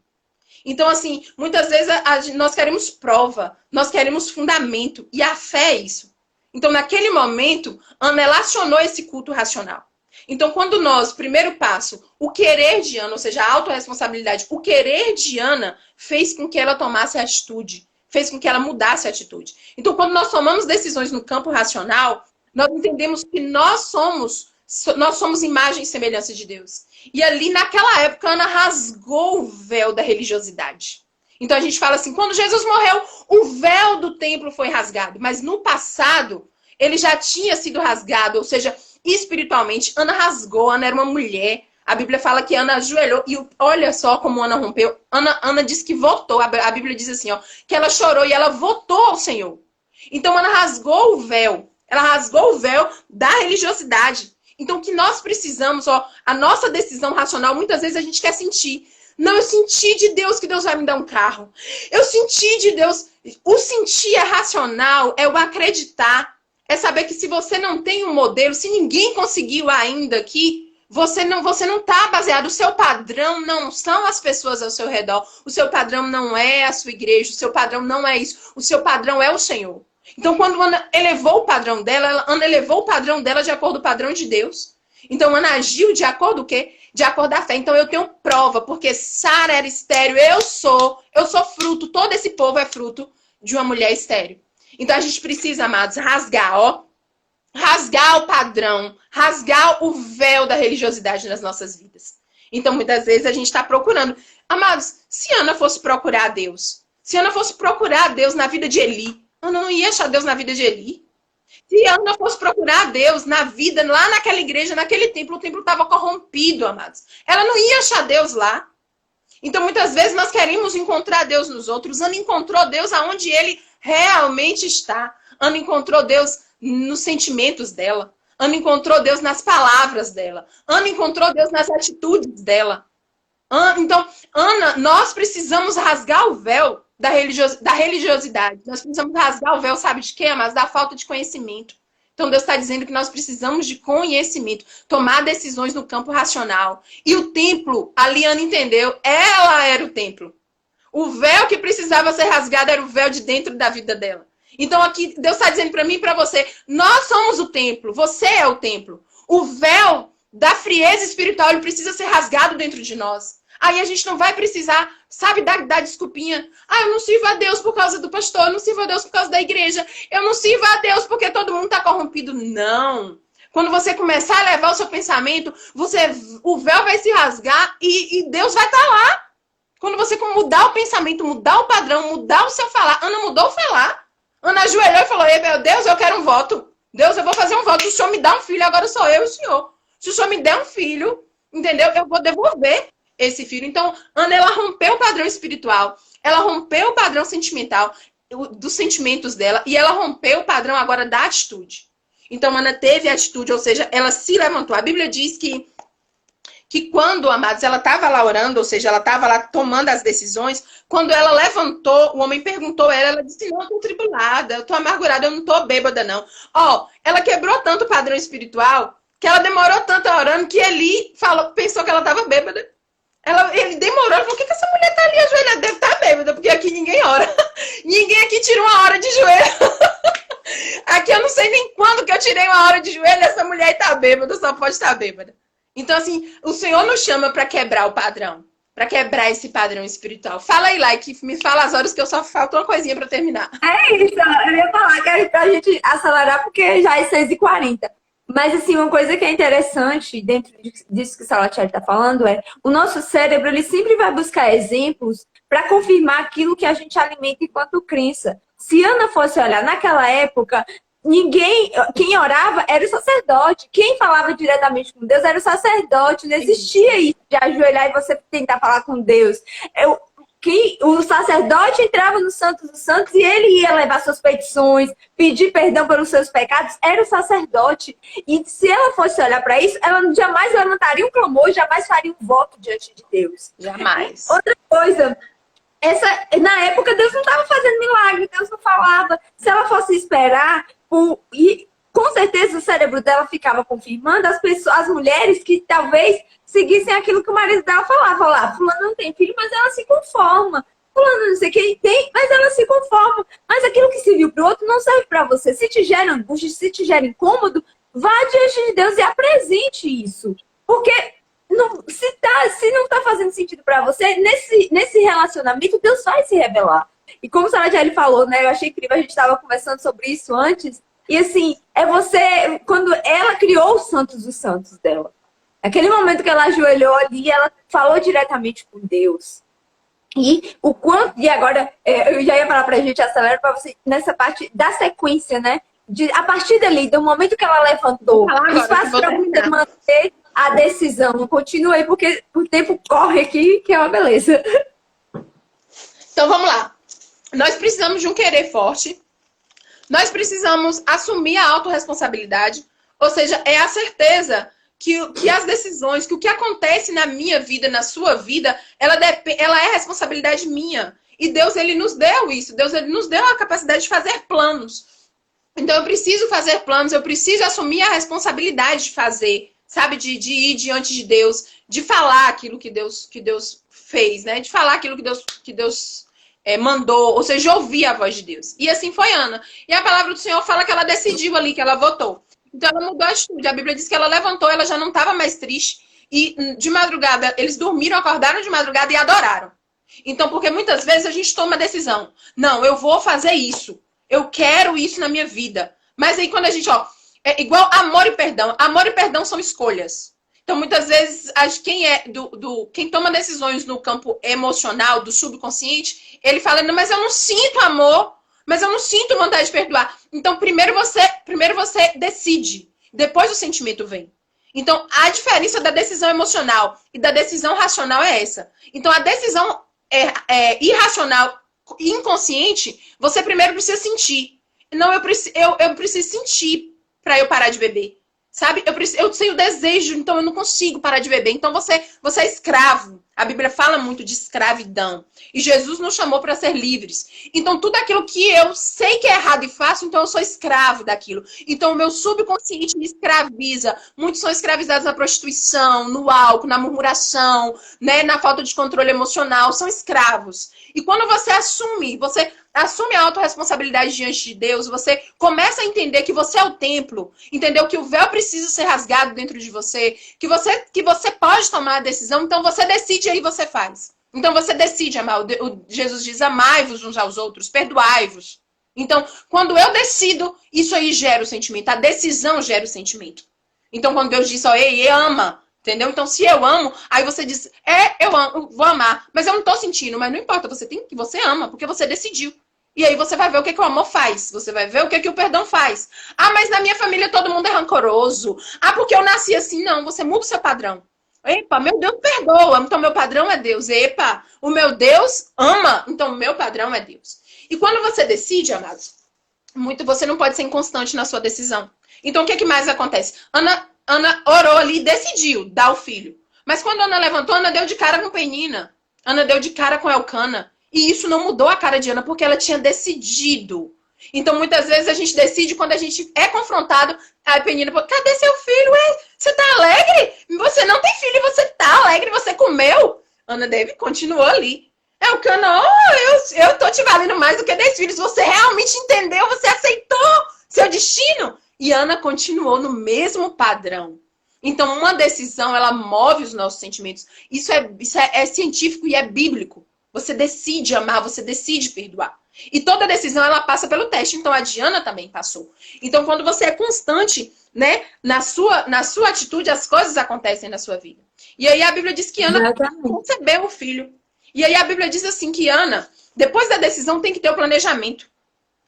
Então, assim, muitas vezes nós queremos prova, nós queremos fundamento, e a fé é isso. Então, naquele momento, Ana ela acionou esse culto racional. Então, quando nós, primeiro passo, o querer de Ana, ou seja, a autorresponsabilidade, o querer de Ana fez com que ela tomasse atitude, fez com que ela mudasse a atitude. Então, quando nós tomamos decisões no campo racional, nós entendemos que nós somos imagem e semelhança de Deus. E ali, naquela época, Ana rasgou o véu da religiosidade. Então, a gente fala assim, quando Jesus morreu, o véu do templo foi rasgado. Mas no passado, ele já tinha sido rasgado, ou seja, espiritualmente, Ana rasgou, Ana era uma mulher. A Bíblia fala que Ana ajoelhou e olha só como Ana rompeu. Ana disse que votou. A Bíblia diz assim, ó, que ela chorou e ela votou ao Senhor. Então Ana rasgou o véu. Ela rasgou o véu da religiosidade. Então o que nós precisamos, ó, a nossa decisão racional, muitas vezes a gente quer sentir. Não, eu senti de Deus que Deus vai me dar um carro. Eu senti de Deus. O sentir é racional, é o acreditar. É saber que se você não tem um modelo, se ninguém conseguiu ainda aqui, você não está baseado, o seu padrão não são as pessoas ao seu redor, o seu padrão não é a sua igreja, o seu padrão não é isso, o seu padrão é o Senhor. Então, quando Ana elevou o padrão dela, Ana elevou o padrão dela de acordo com o padrão de Deus. Então, Ana agiu de acordo com o quê? De acordo com a fé. Então, eu tenho prova, porque Sara era estéril, eu sou fruto, todo esse povo é fruto de uma mulher estéril. Então, a gente precisa, amados, rasgar, ó. Rasgar o padrão, rasgar o véu da religiosidade nas nossas vidas. Então, muitas vezes, a gente está procurando. Amados, se Ana fosse procurar a Deus, se Ana fosse procurar a Deus na vida de Eli, Ana não ia achar Deus na vida de Eli. Se Ana fosse procurar a Deus na vida, lá naquela igreja, naquele templo, o templo estava corrompido, amados. Ela não ia achar Deus lá. Então, muitas vezes, nós queremos encontrar Deus nos outros. Ana encontrou Deus aonde Ele realmente está. Ana encontrou Deus nos sentimentos dela. Ana encontrou Deus nas palavras dela. Ana encontrou Deus nas atitudes dela. Então, Ana, nós precisamos rasgar o véu da religiosidade. Nós precisamos rasgar o véu, sabe de quê? Mas da falta de conhecimento. Então, Deus está dizendo que nós precisamos de conhecimento. Tomar decisões no campo racional. E o templo, ali Ana entendeu, ela era o templo. O véu que precisava ser rasgado era o véu de dentro da vida dela. Então aqui Deus está dizendo para mim e para você, nós somos o templo, você é o templo. O véu da frieza espiritual ele precisa ser rasgado dentro de nós. Aí a gente não vai precisar, sabe, dar desculpinha. Ah, eu não sirvo a Deus por causa do pastor, eu não sirvo a Deus por causa da igreja, eu não sirvo a Deus porque todo mundo está corrompido. Não. Quando você começar a levar o seu pensamento, o véu vai se rasgar e Deus vai estar lá. Quando você mudar o pensamento, mudar o padrão, mudar o seu falar. Ana mudou o falar. Ana ajoelhou e falou, ei, meu Deus, eu quero um voto. Deus, eu vou fazer um voto. Se o Senhor me dá um filho, agora sou eu e o Senhor. Se o Senhor me der um filho, entendeu? Eu vou devolver esse filho. Então, Ana, ela rompeu o padrão espiritual. Ela rompeu o padrão sentimental dos sentimentos dela. E ela rompeu o padrão agora da atitude. Então, Ana teve atitude, ou seja, ela se levantou. A Bíblia diz que quando, amados, ela estava lá orando, ou seja, ela estava lá tomando as decisões, quando ela levantou, o homem perguntou a ela disse, não, eu estou tribulada, eu estou amargurada, eu não estou bêbada, não. Ó, ela quebrou tanto o padrão espiritual, que ela demorou tanto orando, que Eli pensou que ela estava bêbada. Ele demorou, ele falou, por que essa mulher está ali ajoelhada? Deve estar bêbada, porque aqui ninguém ora. Ninguém aqui tira uma hora de joelho. Aqui eu não sei nem quando que eu tirei uma hora de joelho, essa mulher está bêbada, só pode estar bêbada. Então, assim, o Senhor nos chama para quebrar o padrão. Para quebrar esse padrão espiritual. Fala aí, Like, me fala as horas que eu só falta uma coisinha para terminar. É isso, eu ia falar que é pra gente acelerar porque já é 6h40. Mas, assim, uma coisa que é interessante dentro disso que o Salatiel está falando é o nosso cérebro, ele sempre vai buscar exemplos para confirmar aquilo que a gente alimenta enquanto crença. Se Ana fosse olhar naquela época... Quem orava era o sacerdote. Quem falava diretamente com Deus era o sacerdote. Não existia isso de ajoelhar e você tentar falar com Deus. que o sacerdote entrava no Santo dos Santos e ele ia levar suas petições, pedir perdão pelos seus pecados, era o sacerdote. E se ela fosse olhar para isso, ela jamais levantaria um clamor, jamais faria um voto diante de Deus. Jamais. Outra coisa, na época Deus não estava fazendo milagre, Deus não falava. Se ela fosse esperar, e com certeza o cérebro dela ficava confirmando as mulheres que talvez seguissem aquilo que o marido dela falava. Lá, fulano não tem filho, mas ela se conforma. Fulano não sei quem tem, mas ela se conforma. Mas aquilo que serviu para o outro não serve para você. Se te gera angústia, se te gera incômodo, vá diante de Deus e apresente isso. Porque se não está fazendo sentido para você, nesse relacionamento, Deus vai se revelar. E como a Sarah Jelly falou, né? Eu achei incrível, a gente estava conversando sobre isso antes. E assim, é você, quando ela criou os santos dos santos dela. Aquele momento que ela ajoelhou ali, ela falou diretamente com Deus. E o quanto. E agora, eu já ia falar pra gente, acelera pra você, nessa parte da sequência, né? A partir dali, do momento que ela levantou, espaço pra você manter a decisão. Continua aí, porque o tempo corre aqui, que é uma beleza. Então vamos lá. Nós precisamos de um querer forte. Nós precisamos assumir a autorresponsabilidade. Ou seja, é a certeza que as decisões, que o que acontece na minha vida, na sua vida, ela é responsabilidade minha. E Deus, ele nos deu isso. Deus, ele nos deu a capacidade de fazer planos. Então, eu preciso fazer planos, eu preciso assumir a responsabilidade de fazer, sabe? De ir diante de Deus, de falar aquilo que Deus fez, né? De falar aquilo que Deus mandou, ou seja, ouvir a voz de Deus. E assim foi Ana. E a palavra do Senhor fala que ela decidiu ali, que ela votou. Então, ela mudou a atitude. A Bíblia diz que ela levantou, ela já não estava mais triste. E de madrugada, eles dormiram, acordaram de madrugada e adoraram. Então, porque muitas vezes a gente toma a decisão. Não, eu vou fazer isso. Eu quero isso na minha vida. Mas aí quando a gente, é igual amor e perdão. Amor e perdão são escolhas. Então, muitas vezes, quem toma decisões no campo emocional, do subconsciente, ele fala, não, mas eu não sinto amor, mas eu não sinto vontade de perdoar. Então, primeiro você decide. Depois o sentimento vem. Então, a diferença da decisão emocional e da decisão racional é essa. Então, a decisão irracional, inconsciente, você primeiro precisa sentir. Não, eu preciso sentir para eu parar de beber. Sabe? Eu tenho desejo, então eu não consigo parar de beber. Então você é escravo. A Bíblia fala muito de escravidão. E Jesus nos chamou para ser livres. Então tudo aquilo que eu sei que é errado e faço, então eu sou escravo daquilo. Então o meu subconsciente me escraviza. Muitos são escravizados na prostituição, no álcool, na murmuração, né? Na falta de controle emocional. São escravos. E quando você assume a autorresponsabilidade diante de Deus, você começa a entender que você é o templo, entendeu? Que o véu precisa ser rasgado dentro de você, que você pode tomar a decisão, então você decide e aí você faz. Então você decide amar. Jesus diz, amai-vos uns aos outros, perdoai-vos. Então, quando eu decido, isso aí gera o sentimento. A decisão gera o sentimento. Então, quando Deus diz, ei, ama. Entendeu? Então, se eu amo, aí você diz, eu amo, eu vou amar, mas eu não tô sentindo, mas não importa, você ama, porque você decidiu. E aí você vai ver o que o amor faz, você vai ver o que o perdão faz. Ah, mas na minha família todo mundo é rancoroso. Ah, porque eu nasci assim. Não, você muda o seu padrão. Epa, meu Deus perdoa, então meu padrão é Deus. Epa, o meu Deus ama, então o meu padrão é Deus. E quando você decide, amados, você não pode ser inconstante na sua decisão. Então, o que mais acontece? Ana orou ali e decidiu dar o filho. Mas quando Ana levantou, Ana deu de cara com Penina. Ana deu de cara com Elcana. E isso não mudou a cara de Ana, porque ela tinha decidido. Então, muitas vezes, a gente decide quando a gente é confrontado. A Penina falou, cadê seu filho? Você tá alegre? Você não tem filho e você tá alegre, você comeu? Ana continuou ali. Elcana, eu tô te valendo mais do que 10 filhos. Você realmente entendeu, você aceitou seu destino. E Ana continuou no mesmo padrão. Então, uma decisão, ela move os nossos sentimentos. Isso é científico e é bíblico. Você decide amar, você decide perdoar. E toda decisão, ela passa pelo teste. Então, a Diana também passou. Então, quando você é constante, né, na sua atitude, as coisas acontecem na sua vida. E aí, a Bíblia diz que Ana concebeu o filho. E aí, a Bíblia diz assim que Ana, depois da decisão, tem que ter o planejamento.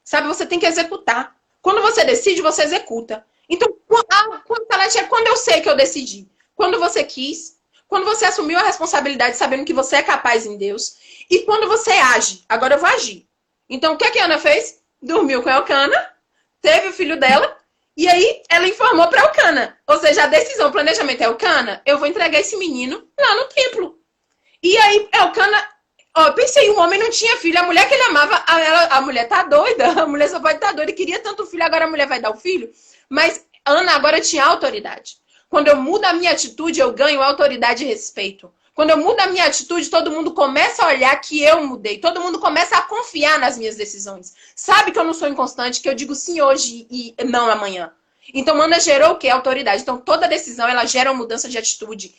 Sabe, você tem que executar. Quando você decide, você executa. Então, quando eu sei que eu decidi? Quando você quis. Quando você assumiu a responsabilidade sabendo que você é capaz em Deus. E quando você age. Agora eu vou agir. Então, o que a Ana fez? Dormiu com a Elcana, teve o filho dela, e aí ela informou para Elcana. Ou seja, a decisão, o planejamento é: Elcana, eu vou entregar esse menino lá no templo. E aí, Elcana, ó, eu pensei, o homem não tinha filho, a mulher que ele amava, a mulher tá doida, a mulher só pode estar doida, queria tanto filho, agora a mulher vai dar o filho. Mas Ana agora tinha autoridade. Quando eu mudo a minha atitude, eu ganho autoridade e respeito. Quando eu mudo a minha atitude, todo mundo começa a olhar que eu mudei. Todo mundo começa a confiar nas minhas decisões. Sabe que eu não sou inconstante, que eu digo sim hoje e não amanhã. Então, Ana gerou o quê? Autoridade. Então, toda decisão, ela gera uma mudança de atitude.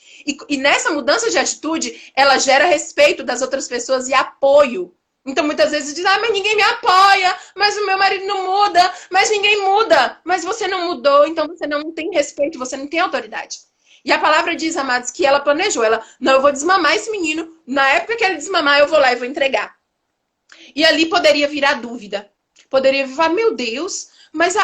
E nessa mudança de atitude, ela gera respeito das outras pessoas e apoio. Então, muitas vezes diz, mas ninguém me apoia, mas o meu marido não muda, mas ninguém muda. Mas você não mudou, então você não tem respeito, você não tem autoridade. E a palavra diz, amados, que ela planejou. Não, eu vou desmamar esse menino. Na época que ele desmamar, eu vou lá e vou entregar. E ali poderia virar dúvida. Poderia falar, meu Deus, mas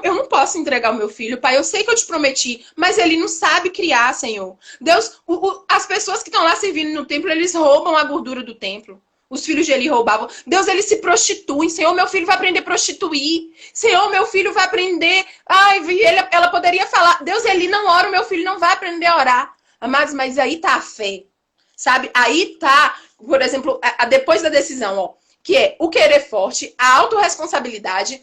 eu não posso entregar o meu filho, pai. Eu sei que eu te prometi, mas ele não sabe criar, Senhor. Deus, as pessoas que estão lá servindo no templo, eles roubam a gordura do templo. Os filhos de Eli roubavam. Deus, eles se prostituem. Senhor, meu filho vai aprender a prostituir. Senhor, meu filho vai aprender... ela poderia falar, Deus, Eli não ora, o meu filho não vai aprender a orar. Amados, mas aí tá a fé. Sabe? Aí tá, por exemplo, depois da decisão, ó, que é o querer forte, a autorresponsabilidade,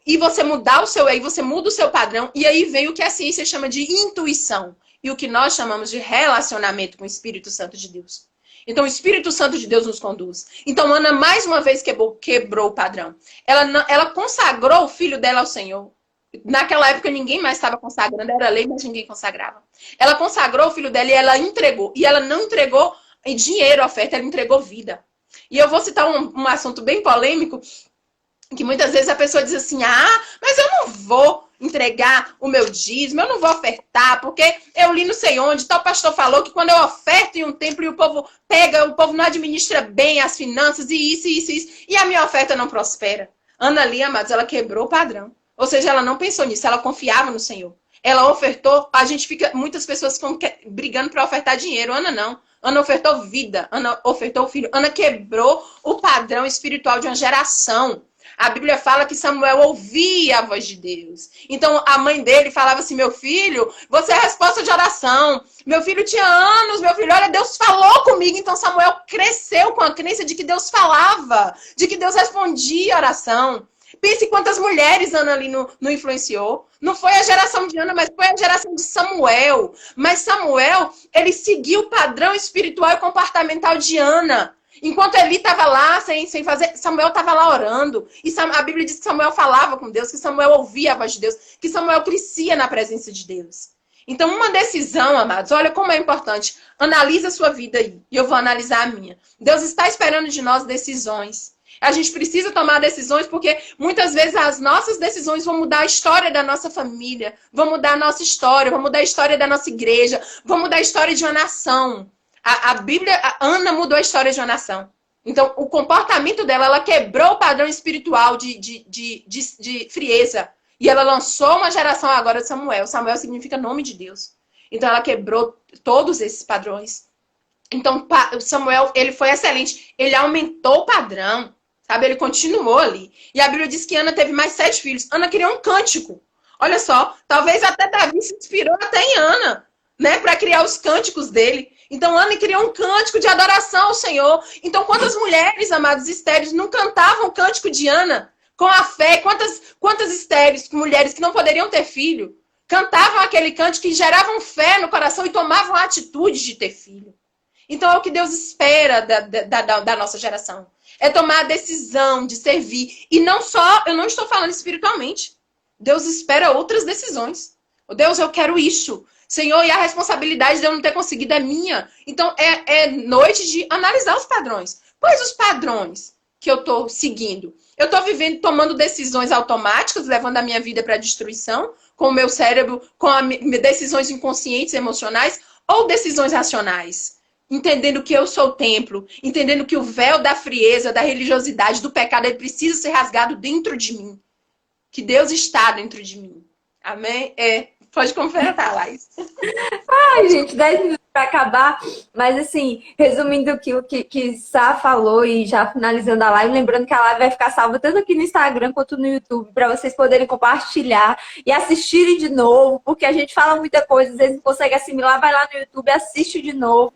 e você mudar aí você muda o seu padrão, e aí vem o que a ciência chama de intuição, e o que nós chamamos de relacionamento com o Espírito Santo de Deus. Então, o Espírito Santo de Deus nos conduz. Então, Ana, mais uma vez, quebrou o padrão. Ela consagrou o filho dela ao Senhor. Naquela época, ninguém mais estava consagrando. Era lei, mas ninguém consagrava. Ela consagrou o filho dela e ela entregou. E ela não entregou dinheiro, oferta, ela entregou vida. E eu vou citar um assunto bem polêmico, que muitas vezes a pessoa diz assim, mas eu não vou entregar o meu dízimo, eu não vou ofertar, porque eu li não sei onde, tal pastor falou que quando eu oferto em um templo e o povo não administra bem as finanças e isso, e a minha oferta não prospera. Ana ali, amados, ela quebrou o padrão. Ou seja, ela não pensou nisso, ela confiava no Senhor. Ela ofertou, muitas pessoas ficam brigando para ofertar dinheiro. Ana não. Ana ofertou vida, Ana ofertou o filho. Ana quebrou o padrão espiritual de uma geração. A Bíblia fala que Samuel ouvia a voz de Deus. Então, a mãe dele falava assim, meu filho, você é a resposta de oração. Meu filho tinha anos, meu filho, olha, Deus falou comigo. Então, Samuel cresceu com a crença de que Deus falava, de que Deus respondia a oração. Pense quantas mulheres Ana ali não influenciou. Não foi a geração de Ana, mas foi a geração de Samuel. Mas Samuel, ele seguiu o padrão espiritual e comportamental de Ana. Enquanto Eli estava lá sem fazer, Samuel estava lá orando. E a Bíblia diz que Samuel falava com Deus, que Samuel ouvia a voz de Deus, que Samuel crescia na presença de Deus. Então, uma decisão, amados, olha como é importante. Analisa a sua vida aí, e eu vou analisar a minha. Deus está esperando de nós decisões. A gente precisa tomar decisões porque muitas vezes as nossas decisões vão mudar a história da nossa família, vão mudar a nossa história, vão mudar a história da nossa igreja, vão mudar a história de uma nação. A Ana mudou a história de uma nação. Então, o comportamento dela, ela quebrou o padrão espiritual de frieza. E ela lançou uma geração agora de Samuel. Samuel significa nome de Deus. Então, ela quebrou todos esses padrões. Então, Samuel, ele foi excelente. Ele aumentou o padrão. Sabe? Ele continuou ali. E a Bíblia diz que Ana teve mais 7 filhos. Ana criou um cântico. Olha só, talvez até Davi se inspirou até em Ana, né? Para criar os cânticos dele. Então, Ana criou um cântico de adoração ao Senhor. Então, quantas mulheres, amados estéreis, não cantavam o cântico de Ana com a fé? Quantas estéreis, mulheres que não poderiam ter filho, cantavam aquele cântico que geravam fé no coração e tomavam a atitude de ter filho? Então, é o que Deus espera da nossa geração. É tomar a decisão de servir. E não só, eu não estou falando espiritualmente. Deus espera outras decisões. Oh, Deus, eu quero isso. Senhor, e a responsabilidade de eu não ter conseguido é minha. Então, é noite de analisar os padrões. Quais os padrões que eu estou seguindo? Eu estou vivendo, tomando decisões automáticas, levando a minha vida para a destruição, com o meu cérebro, com decisões inconscientes, emocionais, ou decisões racionais? Entendendo que eu sou o templo, entendendo que o véu da frieza, da religiosidade, do pecado, ele precisa ser rasgado dentro de mim. Que Deus está dentro de mim. Amém? Pode completar, Laís. Ai, gente, 10 minutos para acabar, mas assim, resumindo o que Sá falou e já finalizando a live, lembrando que a live vai ficar salva tanto aqui no Instagram quanto no YouTube, para vocês poderem compartilhar e assistirem de novo, porque a gente fala muita coisa, às vezes não consegue assimilar, vai lá no YouTube, assiste de novo,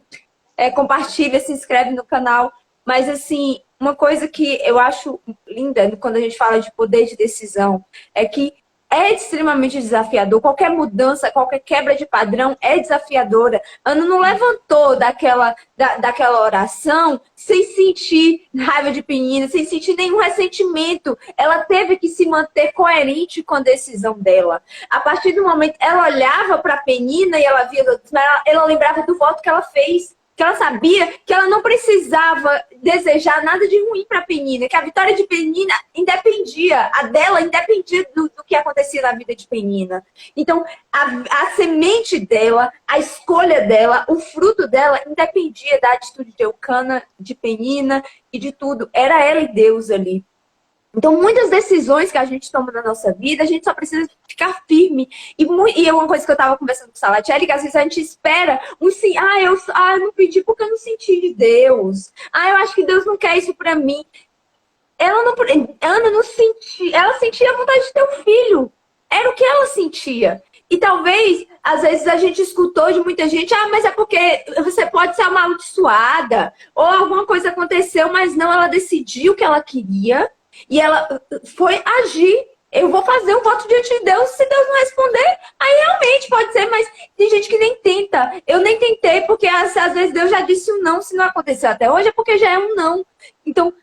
compartilha, se inscreve no canal. Mas assim, uma coisa que eu acho linda quando a gente fala de poder de decisão é que é extremamente desafiador. Qualquer mudança, qualquer quebra de padrão é desafiadora. Ana não levantou daquela oração sem sentir raiva de Penina, sem sentir nenhum ressentimento. Ela teve que se manter coerente com a decisão dela. A partir do momento, ela olhava para Penina e ela via, ela lembrava do voto que ela fez. Que ela sabia que ela não precisava desejar nada de ruim para Penina, que a vitória de Penina independia, a dela independia do que acontecia na vida de Penina. Então, a semente dela, a escolha dela, o fruto dela independia da atitude de Eucana, de Penina e de tudo. Era ela e Deus ali. Então, muitas decisões que a gente toma na nossa vida, a gente só precisa ficar firme. E é uma coisa que eu estava conversando com o Salatiel, que às vezes a gente espera um sim. Eu não pedi porque eu não senti de Deus. Eu acho que Deus não quer isso para mim. Ana não sentia, ela sentia a vontade de ter um filho. Era o que ela sentia. E talvez, às vezes, a gente escutou de muita gente, mas é porque você pode ser amaldiçoada, ou alguma coisa aconteceu, mas não, ela decidiu o que ela queria. E ela foi agir. Eu vou fazer um voto diante de Deus. Se Deus não responder, aí realmente pode ser. Mas tem gente que nem tenta. Eu nem tentei, porque às vezes Deus já disse um não. Se não aconteceu até hoje, é porque já é um não. Então,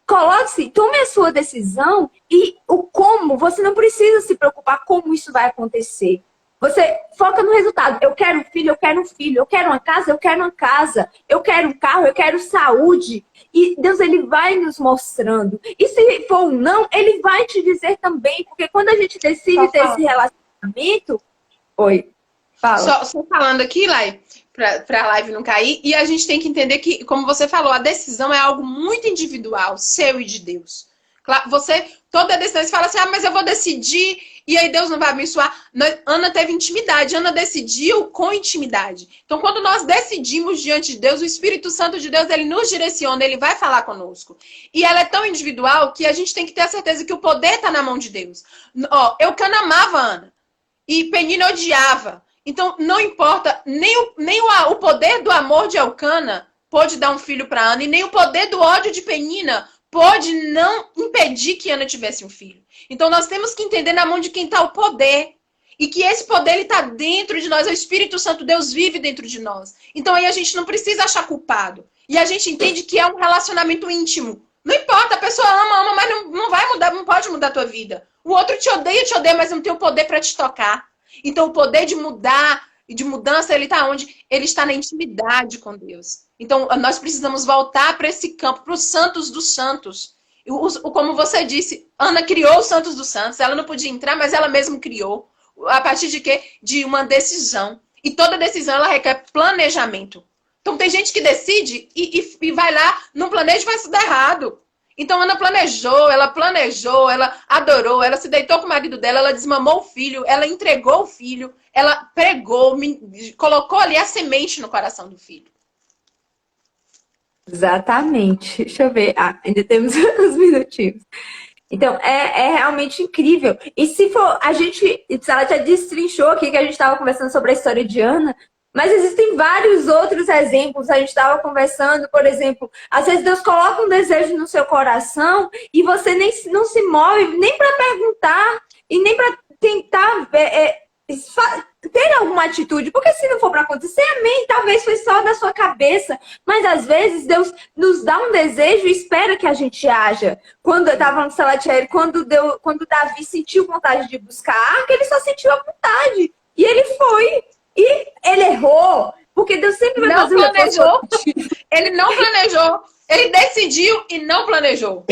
coloque-se, tome a sua decisão. E o como, você não precisa se preocupar como isso vai acontecer. Você foca no resultado. Eu quero um filho, eu quero um filho. Eu quero uma casa, eu quero uma casa. Eu quero um carro, eu quero saúde. E Deus, Ele vai nos mostrando. E se for um não, Ele vai te dizer também. Porque quando a gente decide ter esse relacionamento... Oi, fala. Só falando aqui, Lai, para a live não cair. E a gente tem que entender que, como você falou, a decisão é algo muito individual, seu e de Deus. Claro, toda decisão, você fala assim, mas eu vou decidir, e aí Deus não vai abençoar. Ana teve intimidade, Ana decidiu com intimidade. Então, quando nós decidimos diante de Deus, o Espírito Santo de Deus, ele nos direciona, ele vai falar conosco. E ela é tão individual que a gente tem que ter a certeza que o poder está na mão de Deus. Eucana amava Ana, e Penina odiava. Então, não importa, nem o poder do amor de Eucana pôde dar um filho para Ana, e nem o poder do ódio de Penina pode não impedir que Ana tivesse um filho. Então, nós temos que entender na mão de quem está o poder. E que esse poder está dentro de nós. É o Espírito Santo, Deus vive dentro de nós. Então, aí a gente não precisa achar culpado. E a gente entende que é um relacionamento íntimo. Não importa, a pessoa ama, mas não vai mudar, não pode mudar a tua vida. O outro te odeia, mas não tem o poder para te tocar. Então, o poder de mudar e de mudança, ele está onde? Ele está na intimidade com Deus. Então, nós precisamos voltar para esse campo, para os santos dos santos. Como você disse, Ana criou os santos dos santos. Ela não podia entrar, mas ela mesma criou. A partir de quê? De uma decisão. E toda decisão, ela requer planejamento. Então, tem gente que decide e vai lá, não planeja e faz tudo errado. Então, Ana planejou, ela adorou, ela se deitou com o marido dela, ela desmamou o filho, ela entregou o filho, ela pregou, colocou ali a semente no coração do filho. Exatamente. Deixa eu ver. Ainda temos uns minutinhos. Então, é realmente incrível. E se for, ela já destrinchou aqui que a gente estava conversando sobre a história de Ana, mas existem vários outros exemplos. A gente estava conversando, por exemplo, às vezes Deus coloca um desejo no seu coração e você não se move nem para perguntar e nem para tentar ter alguma atitude, porque se não for para acontecer, amém, talvez foi só da sua cabeça, mas às vezes Deus nos dá um desejo e espera que a gente haja. Quando eu estava no Salatiel, quando Davi sentiu vontade de buscar a arca, ele só sentiu a vontade, e ele foi, e ele errou, porque Deus sempre vai fazer planejou. Ele não planejou, ele decidiu e não planejou.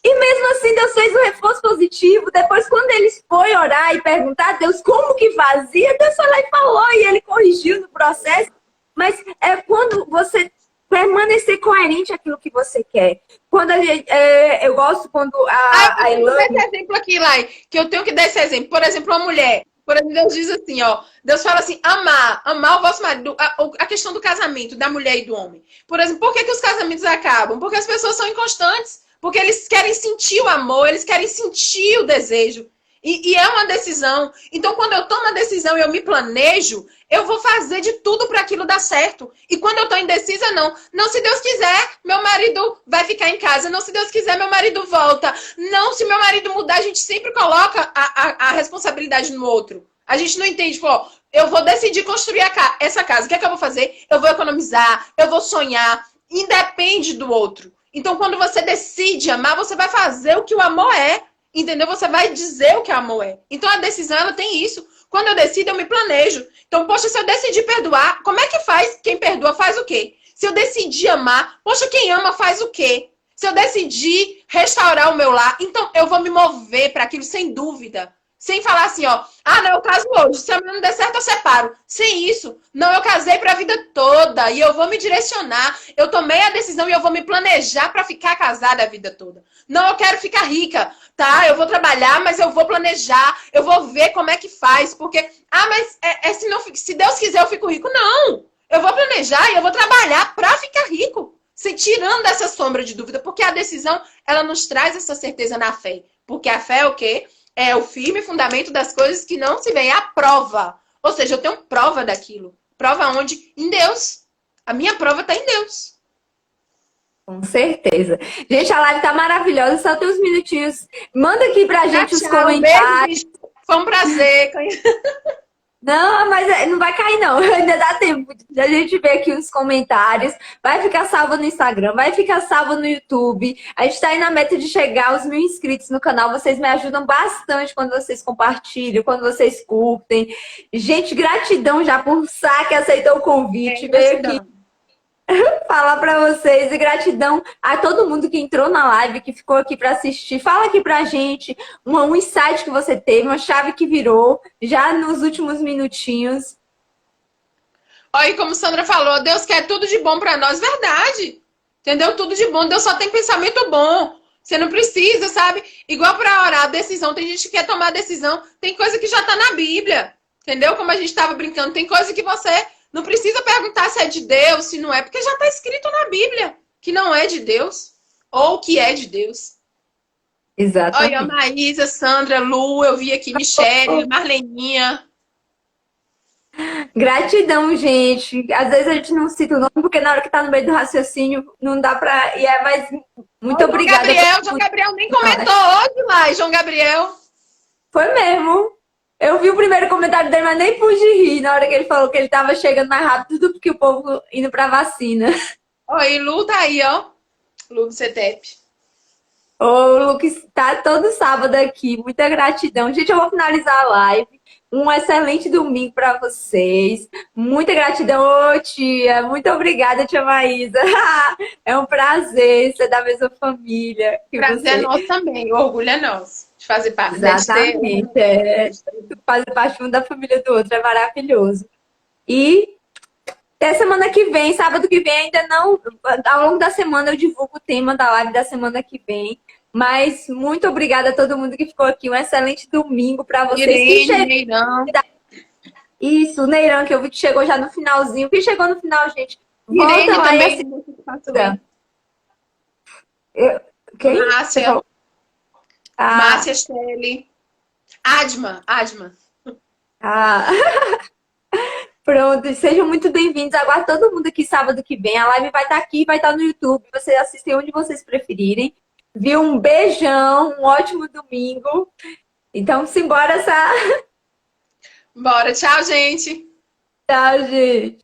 E mesmo assim, Deus fez um reforço positivo. Depois, quando eles foi orar e perguntar a Deus como que fazia, Deus foi lá e falou, e ele corrigiu no processo. Mas é quando você permanecer coerente àquilo que você quer. Quando eu gosto quando a Elaine... Esse exemplo aqui, Lai, que eu tenho que dar esse exemplo. Por exemplo, uma mulher Por exemplo, Deus diz assim, ó. Deus fala assim, amar o vosso marido. A questão do casamento, da mulher e do homem. Por exemplo, por que os casamentos acabam? Porque as pessoas são inconstantes. Porque eles querem sentir o amor, eles querem sentir o desejo. E é uma decisão. Então, quando eu tomo a decisão e eu me planejo, eu vou fazer de tudo para aquilo dar certo. E quando eu tô indecisa, não. Não, se Deus quiser, meu marido vai ficar em casa. Não, se Deus quiser, meu marido volta. Não, se meu marido mudar, a gente sempre coloca a responsabilidade no outro. A gente não entende, pô, eu vou decidir construir essa casa. O que é que eu vou fazer? Eu vou economizar, eu vou sonhar. Independe do outro. Então, quando você decide amar, você vai fazer o que o amor é. Entendeu? Você vai dizer o que amor é. Então, a decisão, ela tem isso. Quando eu decido, eu me planejo. Então, poxa, se eu decidir perdoar, como é que faz? Quem perdoa faz o quê? Se eu decidir amar, poxa, quem ama faz o quê? Se eu decidir restaurar o meu lar, então eu vou me mover para aquilo sem dúvida. Sem falar assim, ó, não, eu caso hoje, se amanhã não der certo, eu separo. Sem isso. Não, eu casei para a vida toda e eu vou me direcionar. Eu tomei a decisão e eu vou me planejar para ficar casada a vida toda. Não, eu quero ficar rica, tá? Eu vou trabalhar, mas eu vou planejar, eu vou ver como é que faz, porque, mas se Deus quiser eu fico rico. Não, eu vou planejar e eu vou trabalhar para ficar rico. Tirando essa sombra de dúvida, porque a decisão, ela nos traz essa certeza na fé. Porque a fé é o quê? É o firme fundamento das coisas que não se veem. É a prova. Ou seja, eu tenho prova daquilo. Prova onde? Em Deus. A minha prova está em Deus. Com certeza. Gente, a live tá maravilhosa. Só tem uns minutinhos. Manda aqui pra gente os comentários. Beijo, foi um prazer. Não, mas não vai cair, não. Ainda dá tempo de a gente ver aqui os comentários. Vai ficar salvo no Instagram, vai ficar salvo no YouTube. A gente tá aí na meta de chegar aos 1.000 inscritos no canal. Vocês me ajudam bastante quando vocês compartilham, quando vocês curtem. Gente, gratidão já por Sá que aceitou o convite. Veio aqui falar pra vocês. E gratidão a todo mundo que entrou na live, que ficou aqui pra assistir. Fala aqui pra gente um insight que você teve, uma chave que virou já nos últimos minutinhos. Olha, como Sandra falou, Deus quer tudo de bom pra nós. Verdade. Entendeu? Tudo de bom. Deus só tem pensamento bom. Você não precisa, sabe? Igual pra orar, decisão. Tem gente que quer tomar decisão. Tem coisa que já tá na Bíblia. Entendeu? Como a gente tava brincando. Tem coisa que você não precisa perguntar se é de Deus, se não é, porque já está escrito na Bíblia que não é de Deus ou que é de Deus. Exatamente. Olha, Maísa, Sandra, Lu, eu vi aqui, Michele, Marleninha. Gratidão, gente. Às vezes a gente não cita o nome, porque na hora que tá no meio do raciocínio não dá pra... mas muito obrigada. João Gabriel nem comentou hoje, mas João Gabriel. Foi mesmo. Eu vi o primeiro comentário dele, mas nem pude rir na hora que ele falou que ele tava chegando mais rápido do que o povo indo pra vacina. Oi, Lu tá aí, ó. Lu do CETEP. O Lucas tá todo sábado aqui. Muita gratidão. Gente, eu vou finalizar a live. Um excelente domingo para vocês. Muita gratidão, ô tia. Muito obrigada, tia Maísa. É um prazer ser da mesma família. Prazer é nosso também. O orgulho é nosso de fazer parte. Exatamente. Fazer parte um da família do outro é maravilhoso. E até semana que vem, sábado que vem, ainda não. Ao longo da semana eu divulgo o tema da live da semana que vem. Mas muito obrigada a todo mundo que ficou aqui. Um excelente domingo para vocês. Irene, Neirão. Isso, o Neirão, que eu vi que chegou já no finalzinho. Quem chegou no final, gente? Volta Irene lá também. Quem? Márcia. Márcia Shelley. Adma. Pronto, sejam muito bem-vindos. Aguardo todo mundo aqui sábado que vem. A live vai estar aqui, vai estar no YouTube. Vocês assistem onde vocês preferirem. Viu? Um beijão, um ótimo domingo. Então, simbora, Sá. Bora, tchau, gente. Tchau, gente.